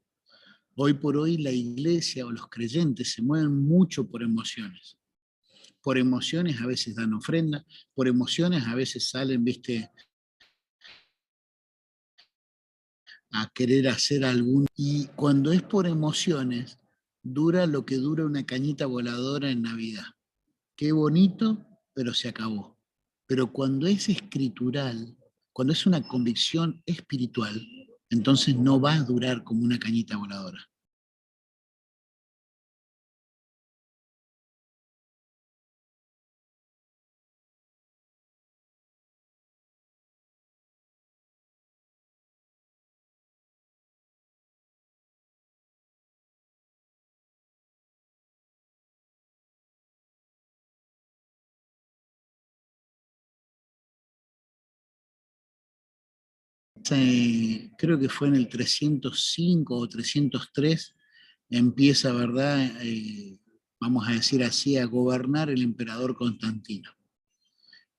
Hoy por hoy la iglesia o los creyentes se mueven mucho por emociones. Por emociones a veces dan ofrenda, por emociones a veces salen, viste, a querer hacer algún... Y cuando es por emociones, dura lo que dura una cañita voladora en Navidad. Qué bonito, pero se acabó. Pero cuando es escritural, cuando es una convicción espiritual, entonces no va a durar como una cañita voladora. Creo que fue en el 305 o 303, empieza, ¿verdad? Vamos a decir así, a gobernar el emperador Constantino.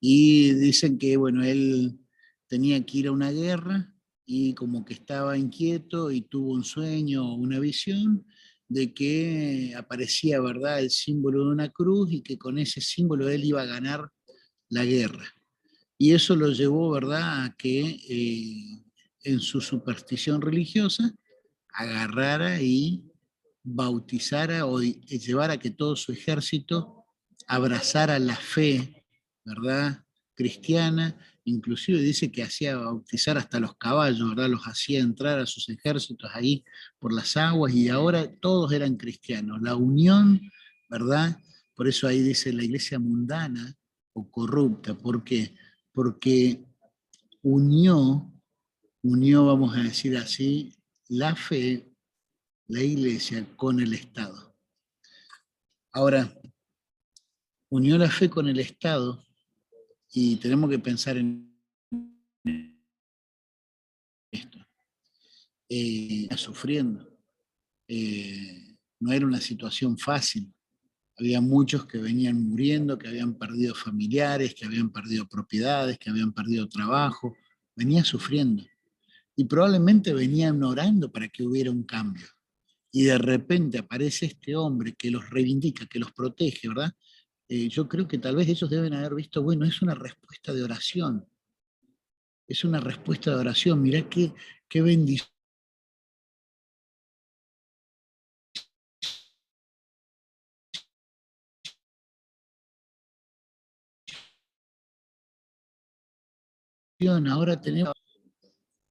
y dicen que, bueno, él tenía que ir a una guerra y como que estaba inquieto y tuvo un sueño, una visión de que aparecía, ¿verdad?, el símbolo de una cruz y que con ese símbolo él iba a ganar la guerra. Y eso lo llevó, ¿verdad?, a que en su superstición religiosa agarrara y bautizara o llevara a que todo su ejército abrazara la fe, ¿verdad?, cristiana. Inclusive dice que hacía bautizar hasta los caballos, ¿verdad?, los hacía entrar a sus ejércitos ahí por las aguas y ahora todos eran cristianos. La unión, ¿verdad? Por eso ahí dice la iglesia mundana o corrupta. ¿Por qué? Porque unió, vamos a decir así, la fe, la iglesia con el Estado. Ahora, unió la fe con el Estado y tenemos que pensar en esto. Sufriendo. No era una situación fácil. Había muchos que venían muriendo, que habían perdido familiares, que habían perdido propiedades, que habían perdido trabajo. Venía sufriendo. Y probablemente venían orando para que hubiera un cambio. Y de repente aparece este hombre que los reivindica, que los protege, ¿verdad? Yo creo que tal vez ellos deben haber visto, bueno, es una respuesta de oración. Es una respuesta de oración. Mirá qué bendición. Ahora tenemos.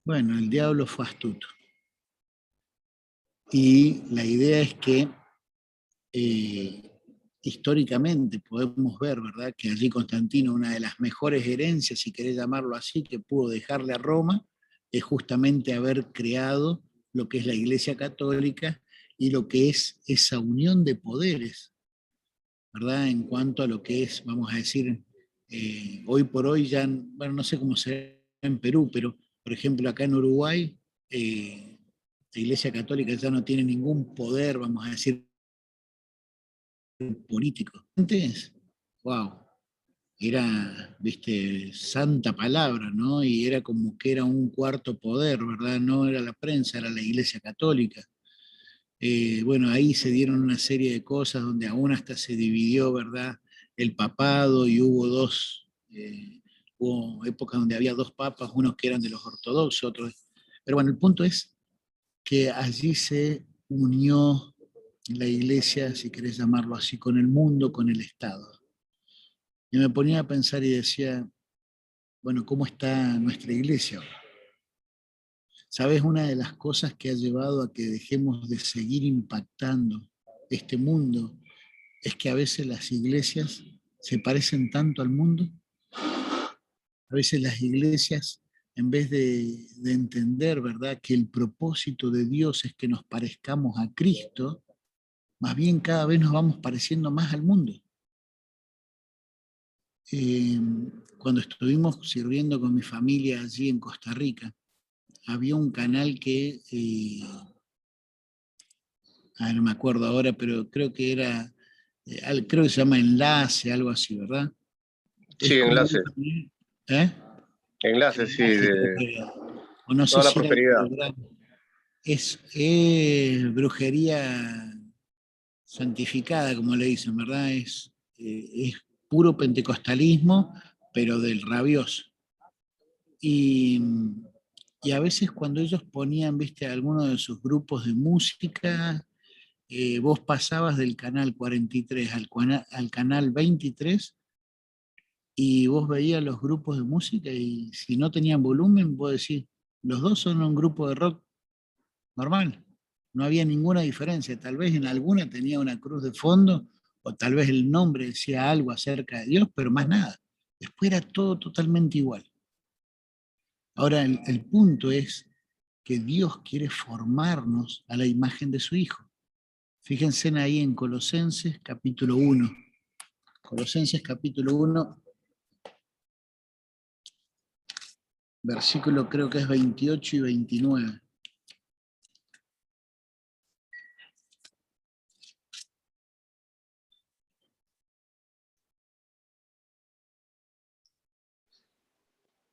Bueno, el diablo fue astuto. Y la idea es que históricamente podemos ver, ¿verdad?, que allí Constantino, una de las mejores herencias, si querés llamarlo así, que pudo dejarle a Roma, es justamente haber creado lo que es la Iglesia Católica y lo que es esa unión de poderes, ¿verdad? En cuanto a lo que es, vamos a decir, hoy por hoy ya, bueno, no sé cómo será en Perú, pero por ejemplo acá en Uruguay, la Iglesia Católica ya no tiene ningún poder, vamos a decir, político. Antes, wow, era, viste, santa palabra, ¿no? Y era como que era un cuarto poder, ¿verdad? No era la prensa, era la Iglesia Católica. Bueno, ahí se dieron una serie de cosas donde aún hasta se dividió, ¿verdad?, el papado y hubo épocas donde había dos papas, unos que eran de los ortodoxos, otros. Pero bueno, el punto es que allí se unió la iglesia, si querés llamarlo así, con el mundo, con el Estado. Y me ponía a pensar y decía, bueno, ¿cómo está nuestra iglesia ahora? ¿Sabes? Una de las cosas que ha llevado a que dejemos de seguir impactando este mundo es que a veces las iglesias se parecen tanto al mundo. A veces las iglesias, en vez de entender, ¿verdad?, que el propósito de Dios es que nos parezcamos a Cristo, más bien cada vez nos vamos pareciendo más al mundo. Eh, Cuando estuvimos sirviendo con mi familia allí en Costa Rica, había un canal que, no me acuerdo ahora, pero creo que era, creo que se llama Enlace, algo así, ¿verdad? Es Sí, como un enlace. canal, ¿eh? Enlace, sí, Enlace, creo de que era. O no sé toda la si era el prosperidad. programa. Es brujería santificada, como le dicen, ¿verdad? Es puro pentecostalismo, pero del rabioso. Y, y a veces cuando ellos ponían, viste, alguno de sus grupos de música, vos pasabas del canal 43 al canal 23 y vos veías los grupos de música y si no tenían volumen, vos decís, los dos son un grupo de rock normal. No había ninguna diferencia. Tal vez en alguna tenía una cruz de fondo o tal vez el nombre decía algo acerca de Dios, pero más nada. Después era todo totalmente igual. Ahora, el punto es que Dios quiere formarnos a la imagen de su Hijo. Fíjense ahí en Colosenses capítulo 1. Colosenses capítulo 1, versículo creo que es 28 y 29.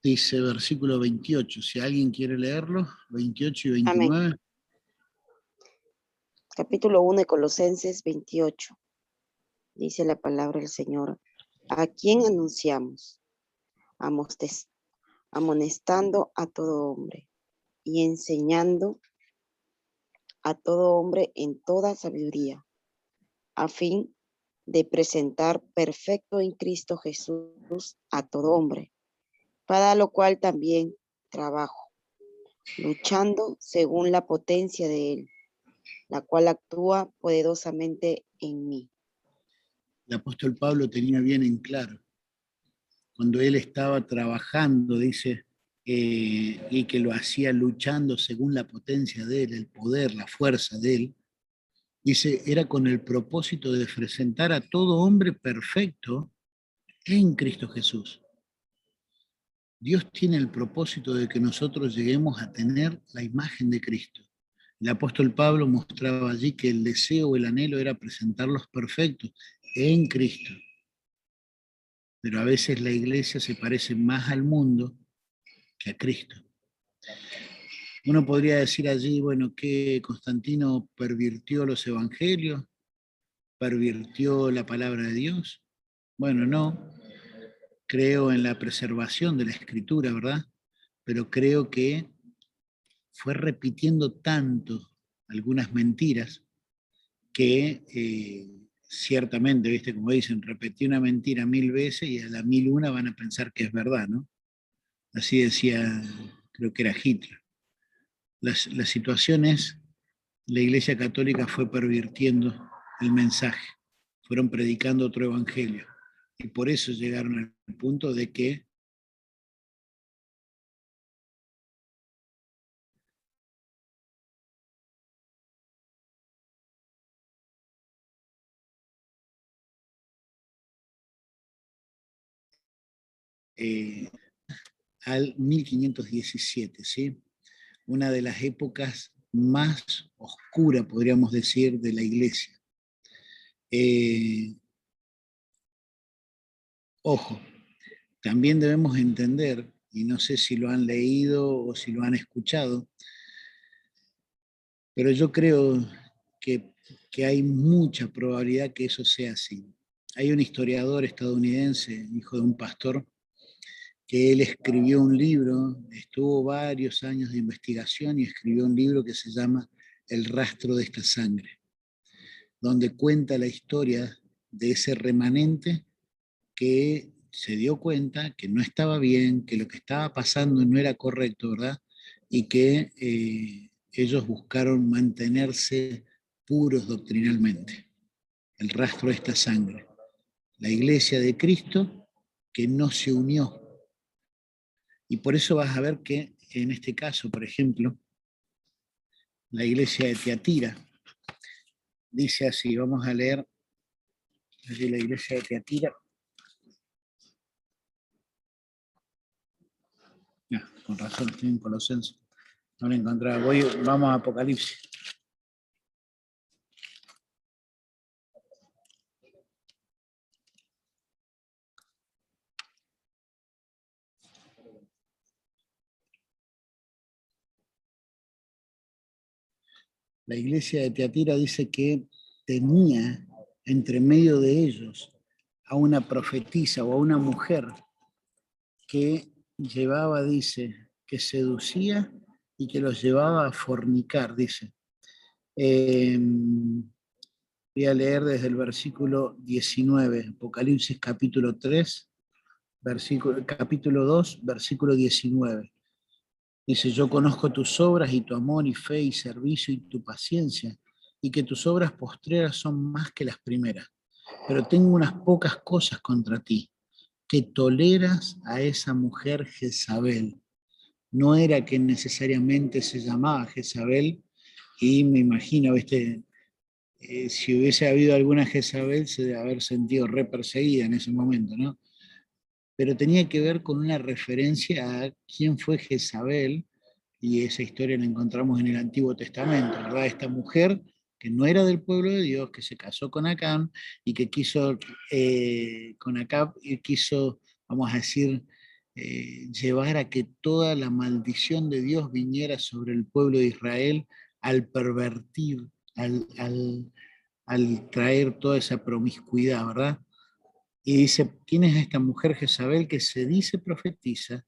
Dice versículo 28, si alguien quiere leerlo, 28 y 29. Amén. Capítulo 1 de Colosenses 28. Dice la palabra del Señor. ¿A quién anunciamos? Amonestando a todo hombre y enseñando a todo hombre en toda sabiduría, a fin de presentar perfecto en Cristo Jesús a todo hombre, para lo cual también trabajo, luchando según la potencia de Él, la cual actúa poderosamente en mí. El apóstol Pablo tenía bien en claro, cuando él estaba trabajando, dice, y que lo hacía luchando según la potencia de él, el poder, la fuerza de él, dice, era con el propósito de presentar a todo hombre perfecto en Cristo Jesús. Dios tiene el propósito de que nosotros lleguemos a tener la imagen de Cristo. El apóstol Pablo mostraba allí que el deseo, el anhelo era presentarlos perfectos en Cristo. Pero a veces la iglesia se parece más al mundo que a Cristo. Uno podría decir allí, bueno, que Constantino pervirtió los evangelios, pervirtió la palabra de Dios. Bueno, no, creo en la preservación de la escritura, ¿verdad? Pero creo que fue repitiendo tanto algunas mentiras que ciertamente, ¿viste? Como dicen, repetí una mentira 1000 veces y a la 1001 van a pensar que es verdad, ¿no? Así decía, creo que era Hitler. La situación es, la Iglesia Católica fue pervirtiendo el mensaje, fueron predicando otro evangelio, y por eso llegaron al punto de que al 1517, ¿sí? Una de las épocas más oscuras, podríamos decir, de la Iglesia. Ojo, también debemos entender, y no sé si lo han leído o si lo han escuchado, pero yo creo que hay mucha probabilidad que eso sea así. Hay un historiador estadounidense, hijo de un pastor, que él escribió un libro, estuvo varios años de investigación y escribió un libro que se llama El rastro de esta sangre, donde cuenta la historia de ese remanente que se dio cuenta que no estaba bien, que lo que estaba pasando no era correcto, ¿verdad? Y que ellos buscaron mantenerse puros doctrinalmente. El rastro de esta sangre. La iglesia de Cristo que no se unió. Y por eso vas a ver que en este caso, por ejemplo, la iglesia de Tiatira dice así, vamos a leer allí la iglesia de Tiatira. Con razón, estoy en Colosenses. No lo encontraba. Vamos a Apocalipsis. La iglesia de Tiatira dice que tenía entre medio de ellos a una profetisa o a una mujer que llevaba, dice, que seducía y que los llevaba a fornicar, dice. Voy a leer desde el versículo 19, Apocalipsis capítulo 3, capítulo 2, versículo 19. Dice, yo conozco tus obras y tu amor y fe y servicio y tu paciencia, y que tus obras postreras son más que las primeras. Pero tengo unas pocas cosas contra ti, que toleras a esa mujer Jezabel. No era que necesariamente se llamaba Jezabel, y me imagino, ¿viste? Si hubiese habido alguna Jezabel, se debe haber sentido re perseguida en ese momento, ¿no? Pero tenía que ver con una referencia a quién fue Jezabel, y esa historia la encontramos en el Antiguo Testamento, ¿verdad? Esta mujer que no era del pueblo de Dios, que se casó con Acab y que quiso, con Acab, y quiso, vamos a decir, llevar a que toda la maldición de Dios viniera sobre el pueblo de Israel al pervertir, al traer toda esa promiscuidad, ¿verdad? Y dice, ¿quién es esta mujer Jezabel que se dice profetiza,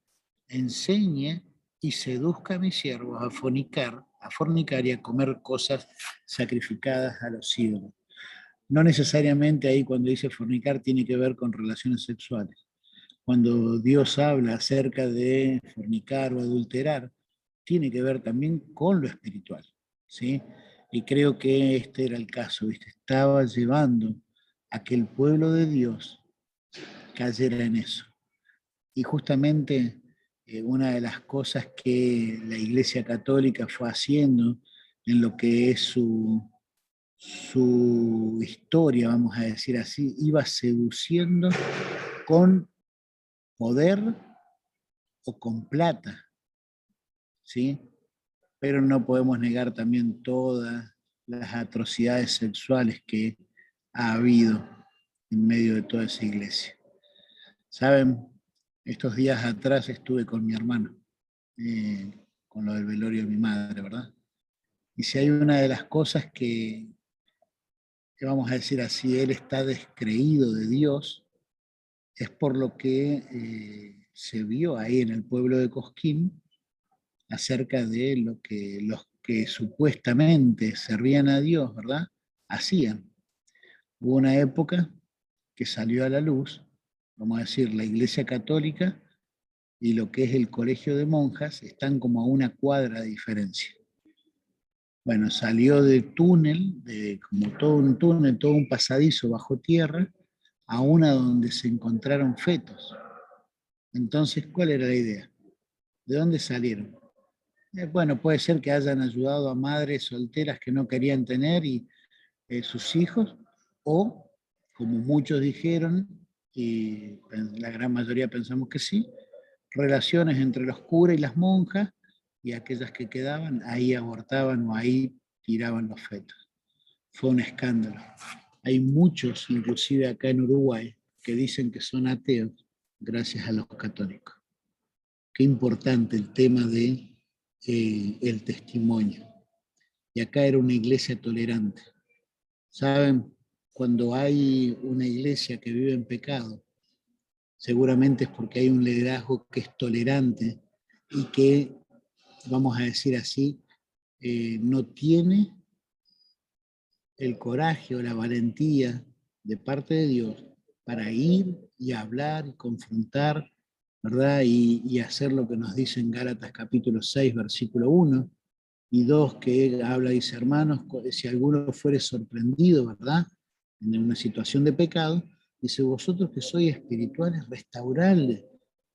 enseñe y seduzca a mis siervos a fornicar y a comer cosas sacrificadas a los ídolos? No necesariamente ahí cuando dice fornicar tiene que ver con relaciones sexuales. Cuando Dios habla acerca de fornicar o adulterar, tiene que ver también con lo espiritual, ¿sí? Y creo que este era el caso, ¿viste? Estaba llevando a que el pueblo de Dios cayera en eso. Y justamente una de las cosas que la Iglesia Católica fue haciendo en lo que es su historia, vamos a decir así, iba seduciendo con poder o con plata, ¿sí? Pero no podemos negar también todas las atrocidades sexuales que ha habido en medio de toda esa iglesia. Saben, estos días atrás estuve con mi hermano, con lo del velorio de mi madre, ¿verdad? Y si hay una de las cosas que vamos a decir así, él está descreído de Dios, es por lo que se vio ahí en el pueblo de Cosquín acerca de lo que los que supuestamente servían a Dios, ¿verdad? Hacían. Hubo una época que salió a la luz, vamos a decir, la Iglesia Católica y lo que es el colegio de monjas están como a una cuadra de diferencia. Bueno, salió del túnel, como todo un túnel, todo un pasadizo bajo tierra, a una donde se encontraron fetos. Entonces, ¿cuál era la idea? ¿De dónde salieron? Bueno, puede ser que hayan ayudado a madres solteras que no querían tener y sus hijos, o, como muchos dijeron, y la gran mayoría pensamos que sí, relaciones entre los curas y las monjas, y aquellas que quedaban, ahí abortaban o ahí tiraban los fetos. Fue un escándalo. Hay muchos, inclusive acá en Uruguay, que dicen que son ateos gracias a los católicos. Qué importante el tema de el testimonio. Y acá era una iglesia tolerante. ¿Saben? Cuando hay una iglesia que vive en pecado, seguramente es porque hay un liderazgo que es tolerante y que, vamos a decir así, no tiene el coraje o la valentía de parte de Dios para ir y hablar y confrontar, ¿verdad? Y hacer lo que nos dice en Gálatas capítulo 6, versículo 1 y 2, que habla, dice, hermanos, si alguno fuere sorprendido, ¿verdad? En una situación de pecado, dice, vosotros que sois espirituales, restaurarle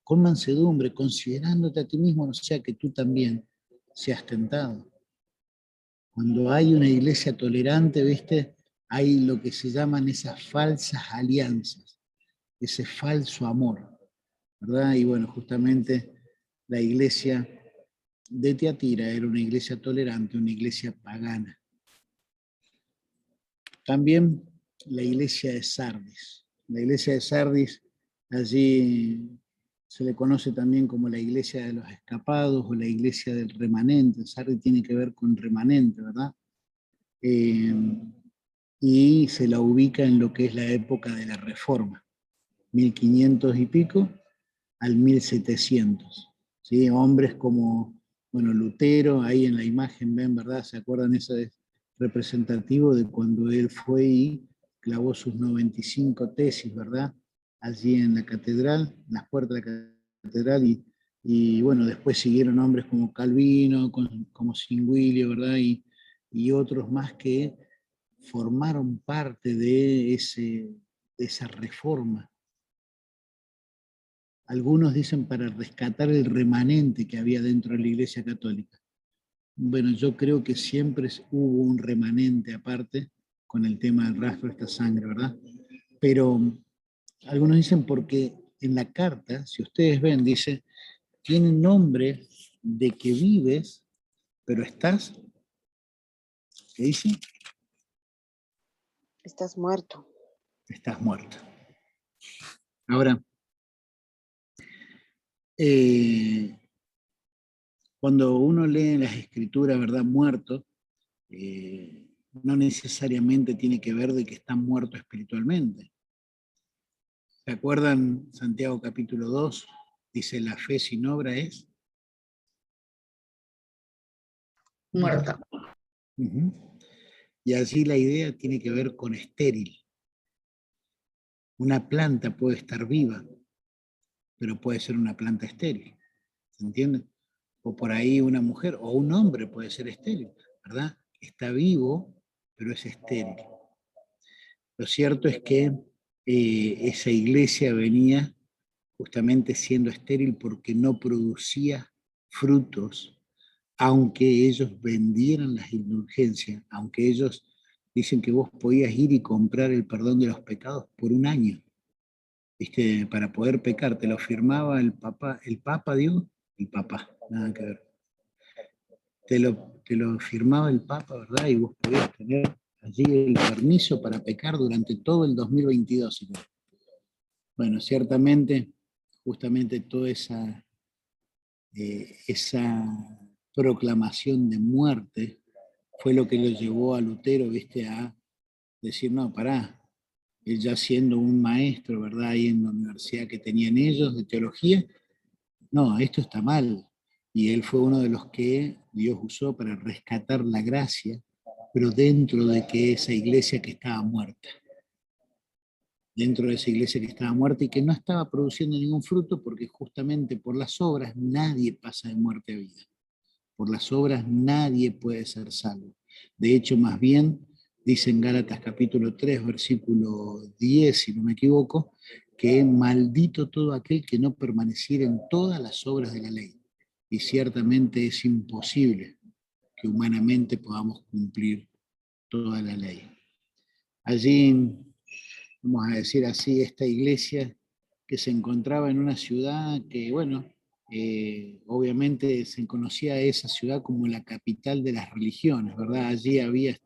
con mansedumbre, considerándote a ti mismo, no sea que tú también seas tentado. Cuando hay una iglesia tolerante, ¿viste? Hay lo que se llaman esas falsas alianzas, ese falso amor, ¿verdad? Y bueno, justamente la iglesia de Tiatira era una iglesia tolerante, una iglesia pagana. También la iglesia de Sardis. La iglesia de Sardis, allí se le conoce también como la iglesia de los escapados o la iglesia del remanente. Sardis tiene que ver con remanente, ¿verdad? Y se la ubica en lo que es la época de la Reforma, 1500 y pico al 1700. ¿Sí? Hombres como, bueno, Lutero, ahí en la imagen ven, ¿verdad? ¿Se acuerdan? Eso es representativo de cuando él fue y clavó sus 95 tesis, ¿verdad? Allí en la catedral, en las puertas de la catedral, y bueno, después siguieron hombres como Calvino, como Zwinglio, ¿verdad? Y otros más que formaron parte de esa reforma. Algunos dicen para rescatar el remanente que había dentro de la Iglesia Católica. Bueno, yo creo que siempre hubo un remanente aparte con el tema del rastro de esta sangre, ¿verdad? Pero algunos dicen porque en la carta, si ustedes ven, dice, tiene nombre de que vives, pero estás, ¿qué dice? Estás muerto. Estás muerto. Ahora, Cuando uno lee las escrituras, ¿verdad? Muerto, no necesariamente tiene que ver de que están muertos espiritualmente. ¿Se acuerdan Santiago capítulo 2? Dice, la fe sin obra es Muerta. Ujú. Y así la idea tiene que ver con estéril. Una planta puede estar viva, pero puede ser una planta estéril. ¿Se entiende? O por ahí una mujer o un hombre puede ser estéril, ¿verdad? Está vivo, pero es estéril. Lo cierto es que esa iglesia venía justamente siendo estéril porque no producía frutos, aunque ellos vendieran las indulgencias, aunque ellos dicen que vos podías ir y comprar el perdón de los pecados por un año, ¿viste? Para poder pecar, te lo firmaba el Papa Dios, el Papa, nada que ver. Te lo firmaba el Papa, ¿verdad? Y vos podías tener allí el permiso para pecar durante todo el 2022. Bueno, ciertamente, justamente toda esa proclamación de muerte fue lo que lo llevó a Lutero, ¿viste? A decir, no, pará, él ya siendo un maestro, ¿verdad? Ahí en la universidad que tenían ellos de teología, no, esto está mal. Y él fue uno de los que Dios usó para rescatar la gracia, pero dentro de que esa iglesia que estaba muerta, dentro de esa iglesia que estaba muerta y que no estaba produciendo ningún fruto, porque justamente por las obras nadie pasa de muerte a vida. Por las obras nadie puede ser salvo. De hecho, más bien, dice en Gálatas capítulo 3, versículo 10, si no me equivoco, que maldito todo aquel que no permaneciera en todas las obras de la ley. Y ciertamente es imposible que humanamente podamos cumplir toda la ley. Allí, vamos a decir así, esta iglesia que se encontraba en una ciudad que, bueno, obviamente se conocía a esa ciudad como la capital de las religiones, ¿verdad? Allí había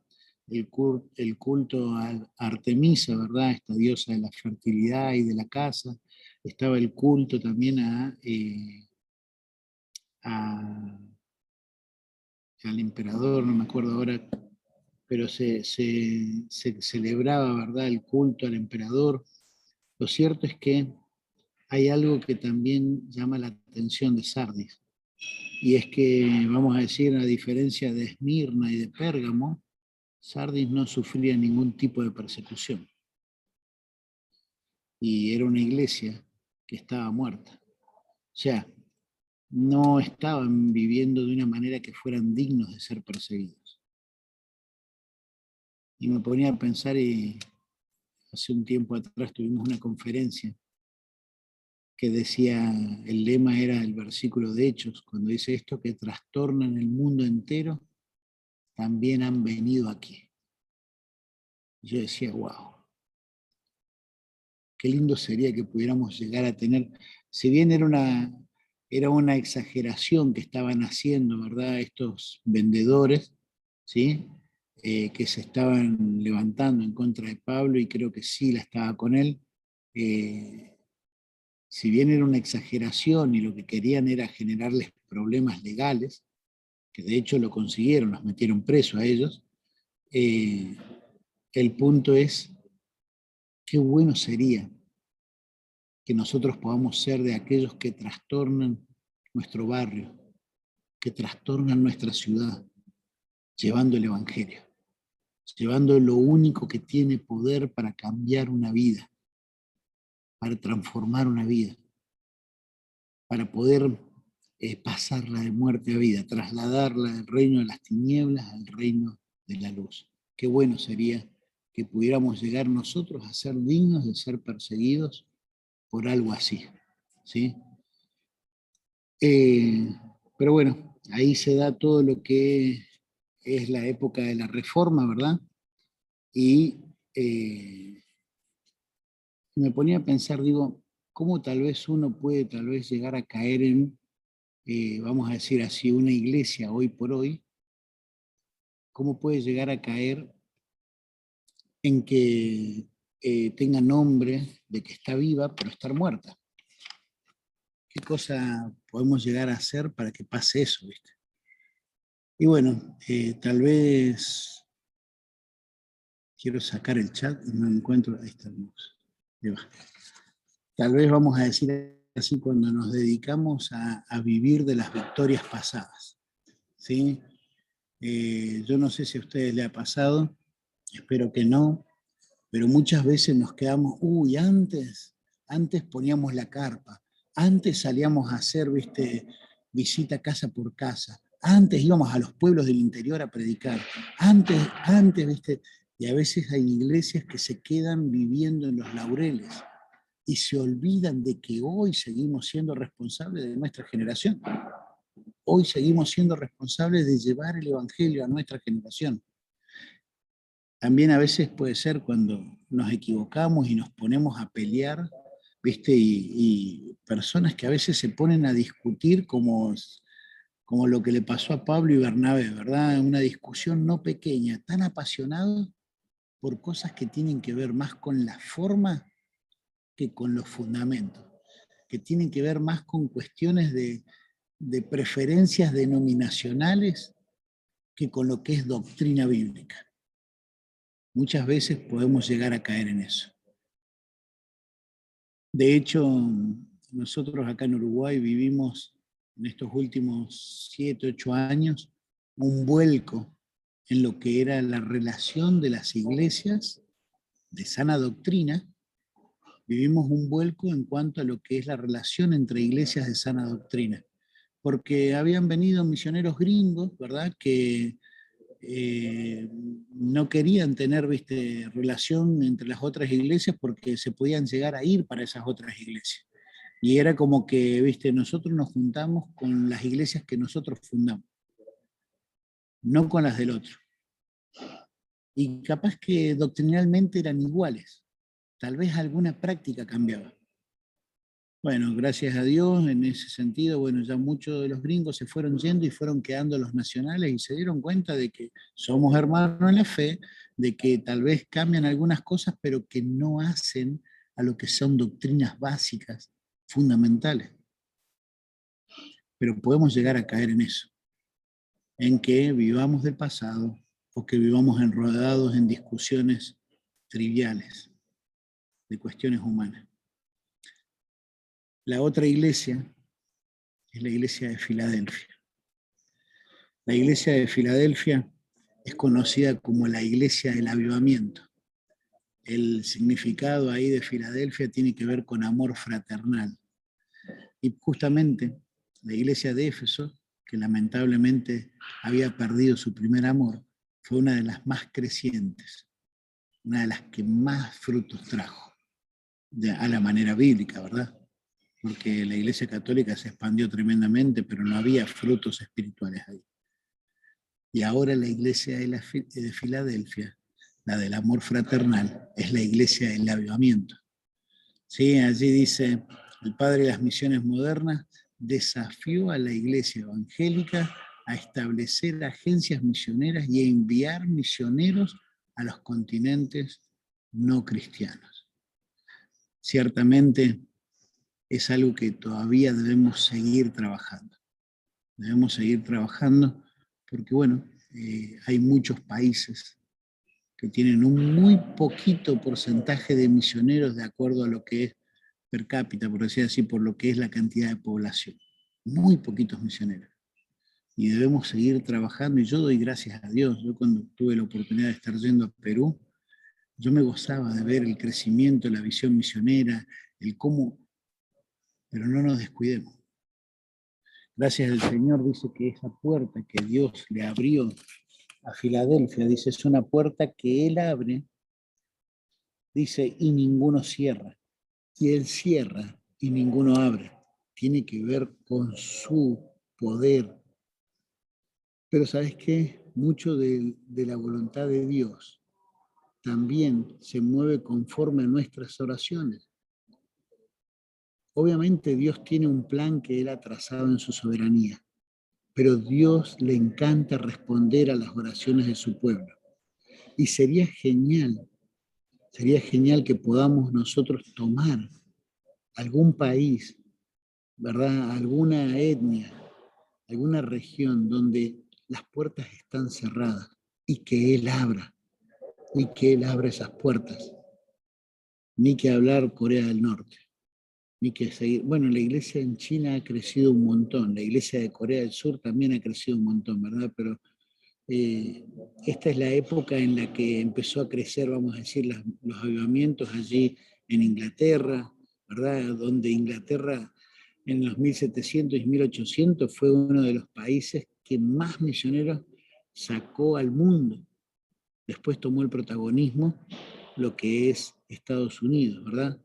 el culto a Artemisa, ¿verdad? Esta diosa de la fertilidad y de la casa. Estaba el culto también al emperador, no me acuerdo ahora, pero se celebraba, ¿verdad? El culto al emperador. Lo cierto es que hay algo que también llama la atención de Sardis, y es que, vamos a decir, a diferencia de Esmirna y de Pérgamo, Sardis no sufría ningún tipo de persecución. Y era una iglesia que estaba muerta. O sea, no estaban viviendo de una manera que fueran dignos de ser perseguidos. Y me ponía a pensar, y hace un tiempo atrás tuvimos una conferencia que decía, el lema era el versículo de Hechos, cuando dice esto que trastornan el mundo entero, también han venido aquí. Yo decía, wow, qué lindo sería que pudiéramos llegar a tener, si bien era una exageración que estaban haciendo, ¿verdad? Estos vendedores, ¿sí? Que se estaban levantando en contra de Pablo, y creo que Sila estaba con él. Si bien era una exageración y lo que querían era generarles problemas legales, que de hecho lo consiguieron, los metieron presos a ellos, el punto es, qué bueno sería que nosotros podamos ser de aquellos que trastornan nuestro barrio, que trastornan nuestra ciudad, llevando el Evangelio, llevando lo único que tiene poder para cambiar una vida, para transformar una vida, para poder pasarla de muerte a vida, trasladarla del reino de las tinieblas al reino de la luz. Qué bueno sería que pudiéramos llegar nosotros a ser dignos de ser perseguidos por algo así, ¿sí? Pero bueno, ahí se da todo lo que es la época de la Reforma, ¿verdad? Y me ponía a pensar, digo, ¿cómo tal vez uno puede tal vez llegar a caer en, vamos a decir así, una iglesia hoy por hoy? ¿Cómo puede llegar a caer en que tenga nombre de que está viva, pero estar muerta? qué cosa podemos llegar a hacer para que pase eso, ¿viste? Y bueno, tal vez quiero sacar el chat y no encuentro, ahí está hermoso. Ahí va. Tal vez vamos a decir así cuando nos dedicamos a vivir de las victorias pasadas, ¿sí? Yo no sé si a ustedes les ha pasado, espero que no, pero muchas veces nos quedamos, uy, antes poníamos la carpa, antes salíamos a hacer, viste, visita casa por casa, antes íbamos a los pueblos del interior a predicar, antes, viste, y a veces hay iglesias que se quedan viviendo en los laureles y se olvidan de que hoy seguimos siendo responsables de nuestra generación. Hoy seguimos siendo responsables de llevar el evangelio a nuestra generación. También a veces puede ser cuando nos equivocamos y nos ponemos a pelear, ¿viste? Y personas que a veces se ponen a discutir como lo que le pasó a Pablo y Bernabé, ¿verdad? Una discusión no pequeña, tan apasionada por cosas que tienen que ver más con la forma que con los fundamentos, que tienen que ver más con cuestiones de preferencias denominacionales que con lo que es doctrina bíblica. Muchas veces podemos llegar a caer en eso. De hecho, nosotros acá en Uruguay vivimos en estos últimos 7, 8 años un vuelco en lo que era la relación de las iglesias de sana doctrina. Vivimos un vuelco en cuanto a lo que es la relación entre iglesias de sana doctrina, porque habían venido misioneros gringos, ¿verdad?, que no querían tener, viste, relación entre las otras iglesias porque se podían llegar a ir para esas otras iglesias. Y era como que, viste, nosotros nos juntamos con las iglesias que nosotros fundamos, no con las del otro. Y capaz que doctrinalmente eran iguales, tal vez alguna práctica cambiaba. Bueno, gracias a Dios, en ese sentido, bueno, ya muchos de los gringos se fueron yendo y fueron quedando los nacionales y se dieron cuenta de que somos hermanos en la fe, de que tal vez cambian algunas cosas, pero que no hacen a lo que son doctrinas básicas, fundamentales. Pero podemos llegar a caer en eso, en que vivamos del pasado o que vivamos enredados en discusiones triviales de cuestiones humanas. La otra iglesia es la iglesia de Filadelfia. La iglesia de Filadelfia es conocida como la iglesia del avivamiento. El significado ahí de Filadelfia tiene que ver con amor fraternal. Y justamente la iglesia de Éfeso, que lamentablemente había perdido su primer amor, fue una de las más crecientes, una de las que más frutos trajo, a la manera bíblica, ¿verdad? Porque la iglesia católica se expandió tremendamente, pero no había frutos espirituales ahí. Y ahora la iglesia de Filadelfia, la del amor fraternal, es la iglesia del avivamiento. Sí, allí dice, el padre de las misiones modernas desafió a la iglesia evangélica a establecer agencias misioneras y a enviar misioneros a los continentes no cristianos. Ciertamente es algo que todavía debemos seguir trabajando. Debemos seguir trabajando porque, bueno, hay muchos países que tienen un muy poquito porcentaje de misioneros de acuerdo a lo que es per cápita, por decir así, por lo que es la cantidad de población. Muy poquitos misioneros. Y debemos seguir trabajando, y yo doy gracias a Dios. Yo cuando tuve la oportunidad de estar yendo a Perú, yo me gozaba de ver el crecimiento, la visión misionera, el cómo, pero no nos descuidemos. Gracias al Señor, dice que esa puerta que Dios le abrió a Filadelfia, dice, es una puerta que Él abre, dice, y ninguno cierra. Y Él cierra y ninguno abre. Tiene que ver con su poder. Pero ¿sabes qué? Mucho de la voluntad de Dios también se mueve conforme a nuestras oraciones. Obviamente Dios tiene un plan que Él ha trazado en su soberanía, pero Dios le encanta responder a las oraciones de su pueblo. Y sería genial que podamos nosotros tomar algún país ¿verdad?, alguna etnia, alguna región donde las puertas están cerradas y que Él abra esas puertas. Ni que hablar Corea del Norte, ni que seguir. Bueno, la iglesia en China ha crecido un montón, la iglesia de Corea del Sur también ha crecido un montón, ¿verdad? Pero esta es la época en la que empezó a crecer, vamos a decir, los avivamientos allí en Inglaterra, ¿verdad? Donde Inglaterra en los 1700 y 1800 fue uno de los países que más misioneros sacó al mundo. Después tomó el protagonismo lo que es Estados Unidos, ¿verdad?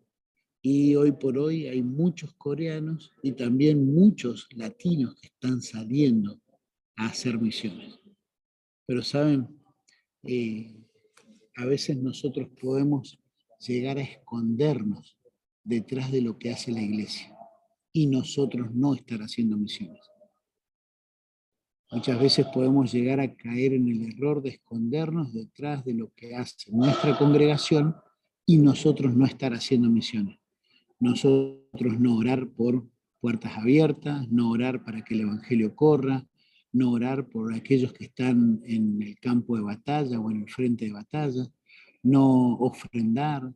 Y hoy por hoy hay muchos coreanos y también muchos latinos que están saliendo a hacer misiones. Pero saben, a veces nosotros podemos llegar a escondernos detrás de lo que hace la iglesia y nosotros no estar haciendo misiones. Muchas veces podemos llegar a caer en el error de escondernos detrás de lo que hace nuestra congregación y nosotros no estar haciendo misiones. Nosotros no orar por puertas abiertas, no orar para que el evangelio corra, no orar por aquellos que están en el campo de batalla o en el frente de batalla, no ofrendar,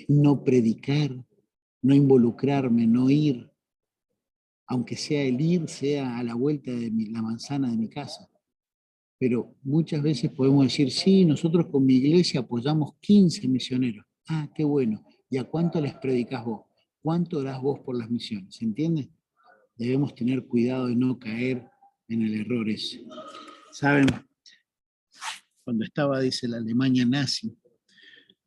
no predicar, no involucrarme, no ir, aunque sea el ir, sea a la vuelta de la manzana de mi casa. Pero muchas veces podemos decir, sí, nosotros con mi iglesia apoyamos 15 misioneros. Ah, qué bueno. ¿Y a cuánto les predicás vos? ¿Cuánto orás vos por las misiones? ¿Se entiende? Debemos tener cuidado de no caer en el error ese. ¿Saben? Cuando estaba, dice, la Alemania nazi,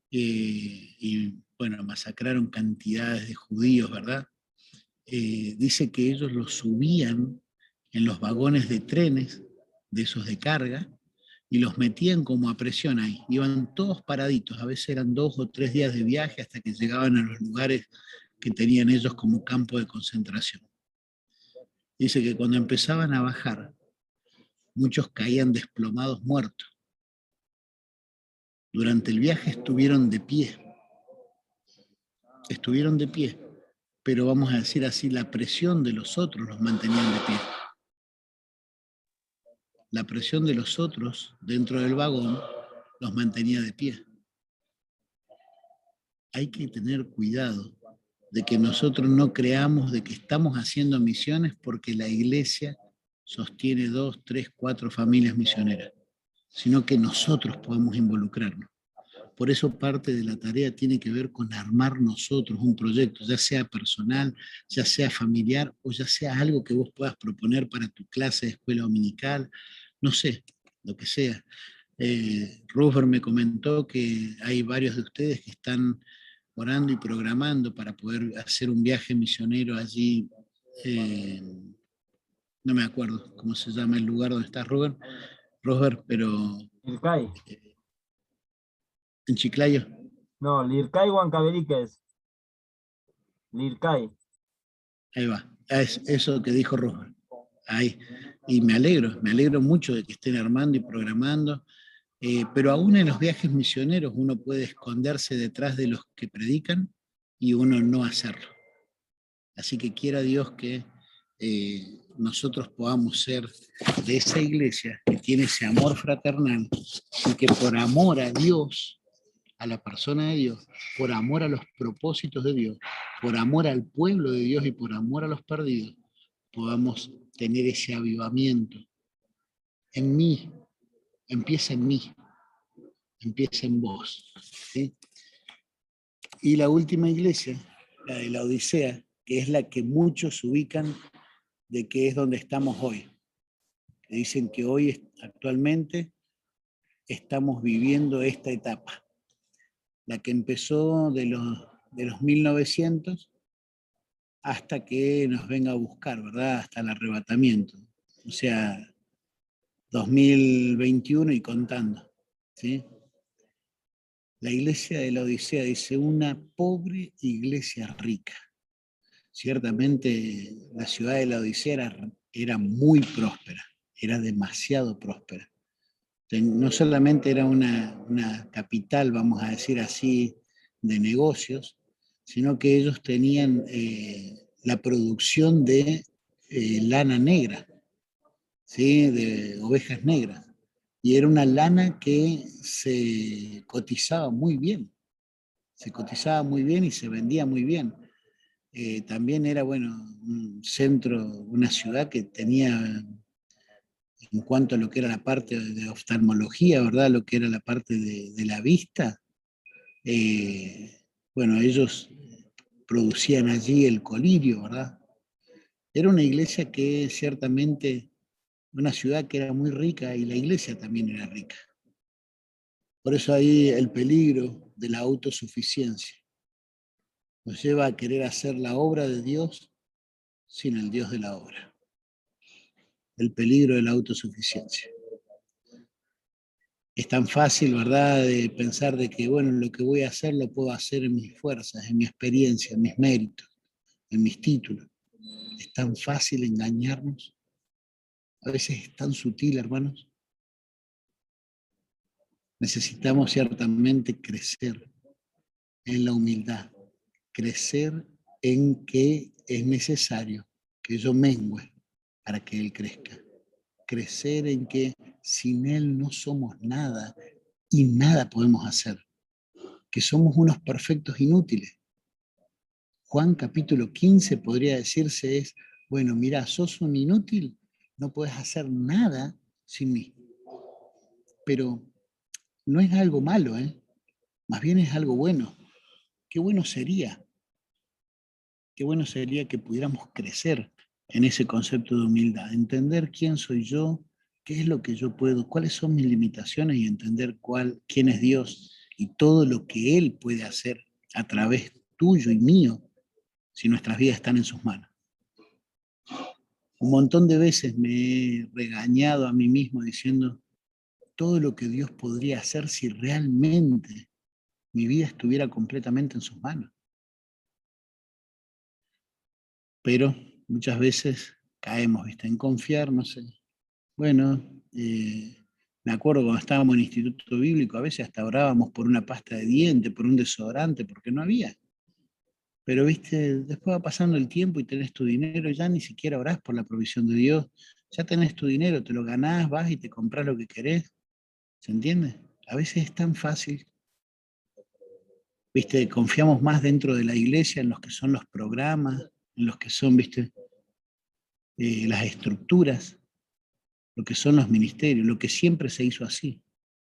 y bueno, masacraron cantidades de judíos, ¿verdad? Dice que ellos los subían en los vagones de trenes, de esos de carga, y los metían como a presión ahí. Iban todos paraditos, a veces eran 2 o 3 días de viaje hasta que llegaban a los lugares que tenían ellos como campo de concentración. Dice que cuando empezaban a bajar, muchos caían desplomados muertos. Durante el viaje estuvieron de pie, pero vamos a decir así, la presión de los otros los mantenían de pie. La presión de los otros dentro del vagón los mantenía de pie. Hay que tener cuidado de que nosotros no creamos de que estamos haciendo misiones porque la iglesia sostiene 2, 3, 4 familias misioneras, sino que nosotros podamos involucrarnos. Por eso parte de la tarea tiene que ver con armar nosotros un proyecto, ya sea personal, ya sea familiar o ya sea algo que vos puedas proponer para tu clase de escuela dominical, no sé, lo que sea. Ruffer me comentó que hay varios de ustedes que están orando y programando para poder hacer un viaje misionero allí, no me acuerdo cómo se llama el lugar donde está Robert, pero... Lircay. ¿En Chiclayo? No, Lircay Huancavelica es. Lircay. Ahí va, es eso que dijo Robert. Ahí. Y me alegro mucho de que estén armando y programando, pero aún en los viajes misioneros uno puede esconderse detrás de los que predican y uno no hacerlo. Así que quiera Dios que nosotros podamos ser de esa iglesia que tiene ese amor fraternal y que por amor a Dios, a la persona de Dios, por amor a los propósitos de Dios, por amor al pueblo de Dios y por amor a los perdidos, podamos tener ese avivamiento. En mí, empieza en mí, empieza en vos. ¿Sí? Y la última iglesia, la de la Odisea, que es la que muchos ubican de que es donde estamos hoy. Que dicen que hoy, actualmente, estamos viviendo esta etapa. La que empezó de los 1900 hasta que nos venga a buscar, ¿verdad? Hasta el arrebatamiento. O sea, 2021 y contando, ¿sí? La iglesia de la Odisea dice, una pobre iglesia rica. Ciertamente la ciudad de la Odisea era muy próspera, era demasiado próspera. No solamente era una capital, vamos a decir así, de negocios, sino que ellos tenían la producción de lana negra, ¿sí? De ovejas negras. Y era una lana que se cotizaba muy bien. Se cotizaba muy bien y se vendía muy bien. También era, bueno, un centro, una ciudad que tenía, en cuanto a lo que era la parte de oftalmología, ¿verdad? Lo que era la parte de la vista, bueno, ellos producían allí el colirio, ¿verdad? Era una iglesia que ciertamente, una ciudad que era muy rica y la iglesia también era rica. Por eso ahí el peligro de la autosuficiencia nos lleva a querer hacer la obra de Dios sin el Dios de la obra. El peligro de la autosuficiencia. Es tan fácil, ¿verdad?, de pensar de que, bueno, lo que voy a hacer lo puedo hacer en mis fuerzas, en mi experiencia, en mis méritos, en mis títulos. Es tan fácil engañarnos. A veces es tan sutil, hermanos. Necesitamos ciertamente crecer en la humildad, crecer en que es necesario que yo mengüe para que Él crezca. Crecer en que sin Él no somos nada y nada podemos hacer, que somos unos perfectos inútiles. Juan capítulo 15 podría decirse es, bueno, mira, sos un inútil, no puedes hacer nada sin mí. Pero no es algo malo, más bien es algo bueno. Qué bueno sería que pudiéramos crecer en ese concepto de humildad, entender quién soy yo, qué es lo que yo puedo, cuáles son mis limitaciones y entender quién es Dios y todo lo que Él puede hacer a través tuyo y mío si nuestras vidas están en sus manos. Un montón de veces me he regañado a mí mismo diciendo todo lo que Dios podría hacer si realmente mi vida estuviera completamente en sus manos. Pero muchas veces caemos, ¿viste?, en confiar, no sé. Bueno, me acuerdo cuando estábamos en el Instituto Bíblico, a veces hasta orábamos por una pasta de diente, por un desodorante, porque no había. Pero, ¿viste?, después va pasando el tiempo y tenés tu dinero, ya ni siquiera orás por la provisión de Dios. Ya tenés tu dinero, te lo ganás, vas y te comprás lo que querés. ¿Se entiende? A veces es tan fácil. ¿Viste? Confiamos más dentro de la iglesia en los que son los programas, en los que son, ¿viste?, las estructuras, lo que son los ministerios, lo que siempre se hizo así,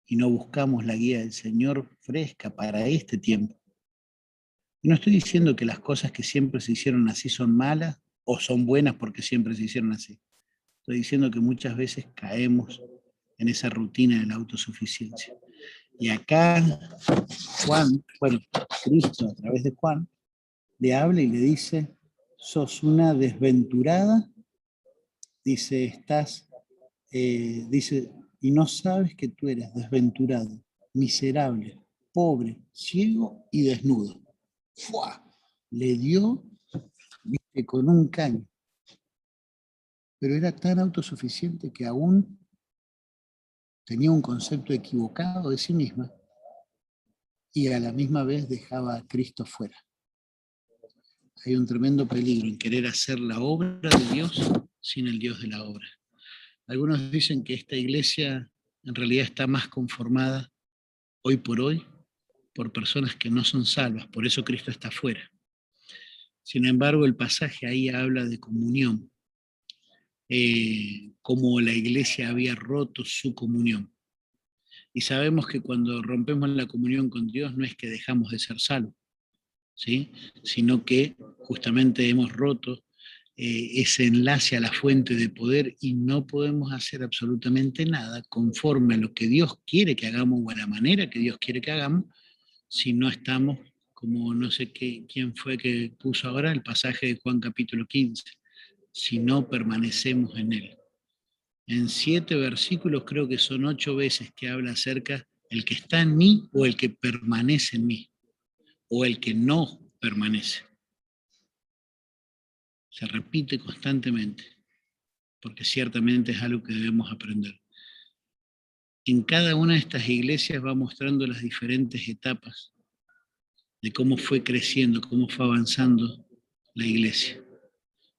y no buscamos la guía del Señor fresca para este tiempo. Y no estoy diciendo que las cosas que siempre se hicieron así son malas o son buenas porque siempre se hicieron así. Estoy diciendo que muchas veces caemos en esa rutina de la autosuficiencia. Y acá Cristo a través de Juan, le habla y le dice, sos una desventurada, dice, dice, y no sabes que tú eres desventurado, miserable, pobre, ciego y desnudo. ¡Fua! Le dio, viste, con un caño. Pero era tan autosuficiente que aún tenía un concepto equivocado de sí misma y a la misma vez dejaba a Cristo fuera. Hay un tremendo peligro en querer hacer la obra de Dios sin el Dios de la obra. Algunos dicen que esta iglesia en realidad está más conformada hoy por personas que no son salvas, por eso Cristo está fuera. Sin embargo, el pasaje ahí habla de comunión, como la iglesia había roto su comunión. Y sabemos que cuando rompemos la comunión con Dios no es que dejamos de ser salvos, ¿sí?, sino que justamente hemos roto ese enlace a la fuente de poder y no podemos hacer absolutamente nada conforme a lo que Dios quiere que hagamos o a la manera que Dios quiere que hagamos si no estamos, como no sé quién fue que puso ahora el pasaje de Juan capítulo 15, si no permanecemos en Él. En 7 versículos creo que son 8 veces que habla acerca el que está en mí o el que permanece en mí o el que no permanece. Se repite constantemente, porque ciertamente es algo que debemos aprender. En cada una de estas iglesias va mostrando las diferentes etapas de cómo fue creciendo, cómo fue avanzando la iglesia.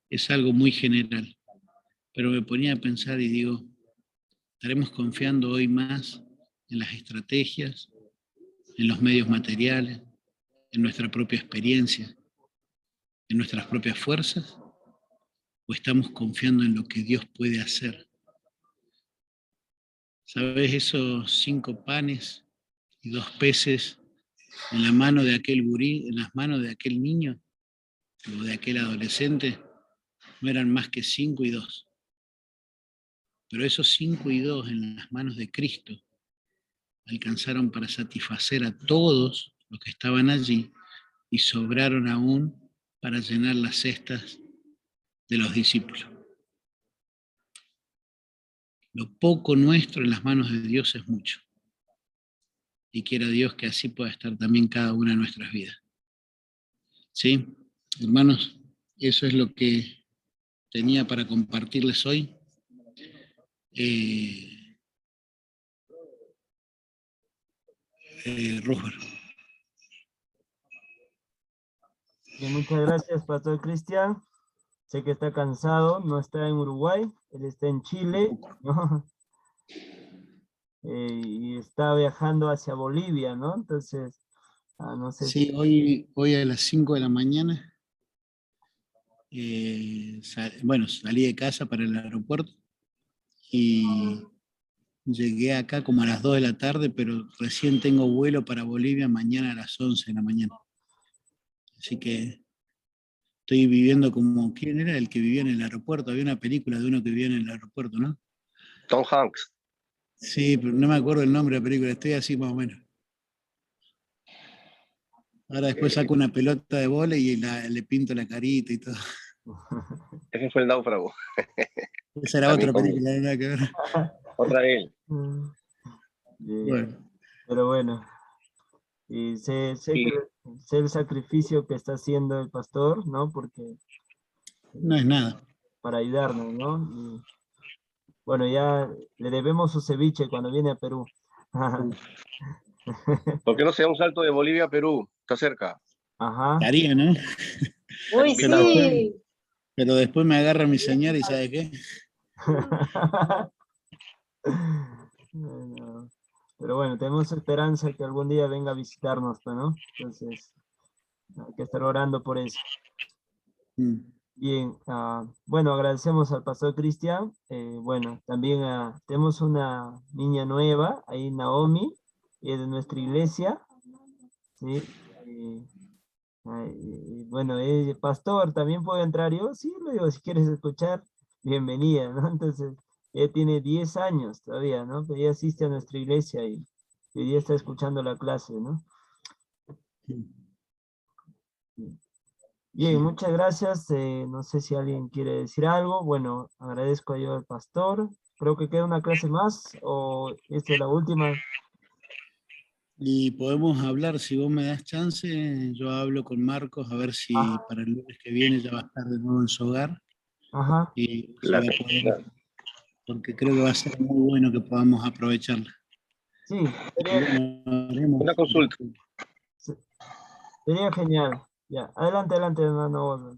es algo muy general. Pero me ponía a pensar y digo, ¿estaremos confiando hoy más en las estrategias, en los medios materiales, en nuestra propia experiencia, en nuestras propias fuerzas? ¿O estamos confiando en lo que Dios puede hacer? ¿Sabes? Esos 5 panes y 2 peces en la mano de aquel gurí, en las manos de aquel niño o de aquel adolescente, no eran más que 5 y 2. Pero esos 5 y 2 en las manos de Cristo alcanzaron para satisfacer a todos los que estaban allí y sobraron aún para llenar las cestas de los discípulos. Lo poco nuestro en las manos de Dios es mucho. Y quiera Dios que así pueda estar también cada una de nuestras vidas. ¿Sí? Hermanos, eso es lo que tenía para compartirles hoy. Roger. Bien, muchas gracias, Pastor Cristian. Sé que está cansado, no está en Uruguay, él está en Chile, ¿no? Y está viajando hacia Bolivia, ¿no? Entonces, no sé Sí, hoy a las 5 de la mañana, salí de casa para el aeropuerto y llegué acá como a las 2 de la tarde, pero recién tengo vuelo para Bolivia mañana a las 11 de la mañana. Así que estoy viviendo como, ¿quién era el que vivía en el aeropuerto? Había una película de uno que vivía en el aeropuerto, ¿no? Tom Hanks. Sí, pero no me acuerdo el nombre de la película, estoy así más o menos. Ahora después saco una pelota de vóley y le pinto la carita y todo. Ese fue El Náufrago. Esa era También otra con película, no nada que ver. otra de él. Bien, Bueno, pero bueno, y sé el sacrificio que está haciendo el pastor, ¿no? Porque no es nada. para ayudarnos, ¿no? Y, bueno, ya le debemos su ceviche cuando viene a Perú. ¿Por qué no se da un salto de Bolivia a Perú? Está cerca. Ajá. Estaría, ¿no? Están Uy, Pero invitados. después, sí. pero después me agarra mi señora y ¿sabe qué? Bueno, pero bueno, tenemos esperanza que algún día venga a visitarnos, pues, ¿no? Entonces, hay que estar orando por eso. Mm. Bien, bueno, agradecemos al pastor Cristian. Bueno, también tenemos una niña nueva, ahí Naomi, es de nuestra iglesia, ¿sí? Bueno, pastor, ¿también puedo entrar? Yo, sí, le digo, si quieres escuchar, bienvenida, ¿no? Entonces, ella tiene 10 años todavía, ¿no? Pero ella asiste a nuestra iglesia y hoy día está escuchando la clase, ¿no? Bien, Sí. muchas gracias. No sé si alguien quiere decir algo. Bueno, agradezco yo al pastor. Creo que queda una clase más o esta es la última. Y podemos hablar, si vos me das chance, yo hablo con Marcos a ver si Ajá, para el lunes que viene ya va a estar de nuevo en su hogar ajá. y se La va a tercera. poder, porque creo que va a ser muy bueno que podamos aprovecharla. Sí, Y bueno, Una haremos, consulta. sería genial. Ya, adelante, adelante, hermano.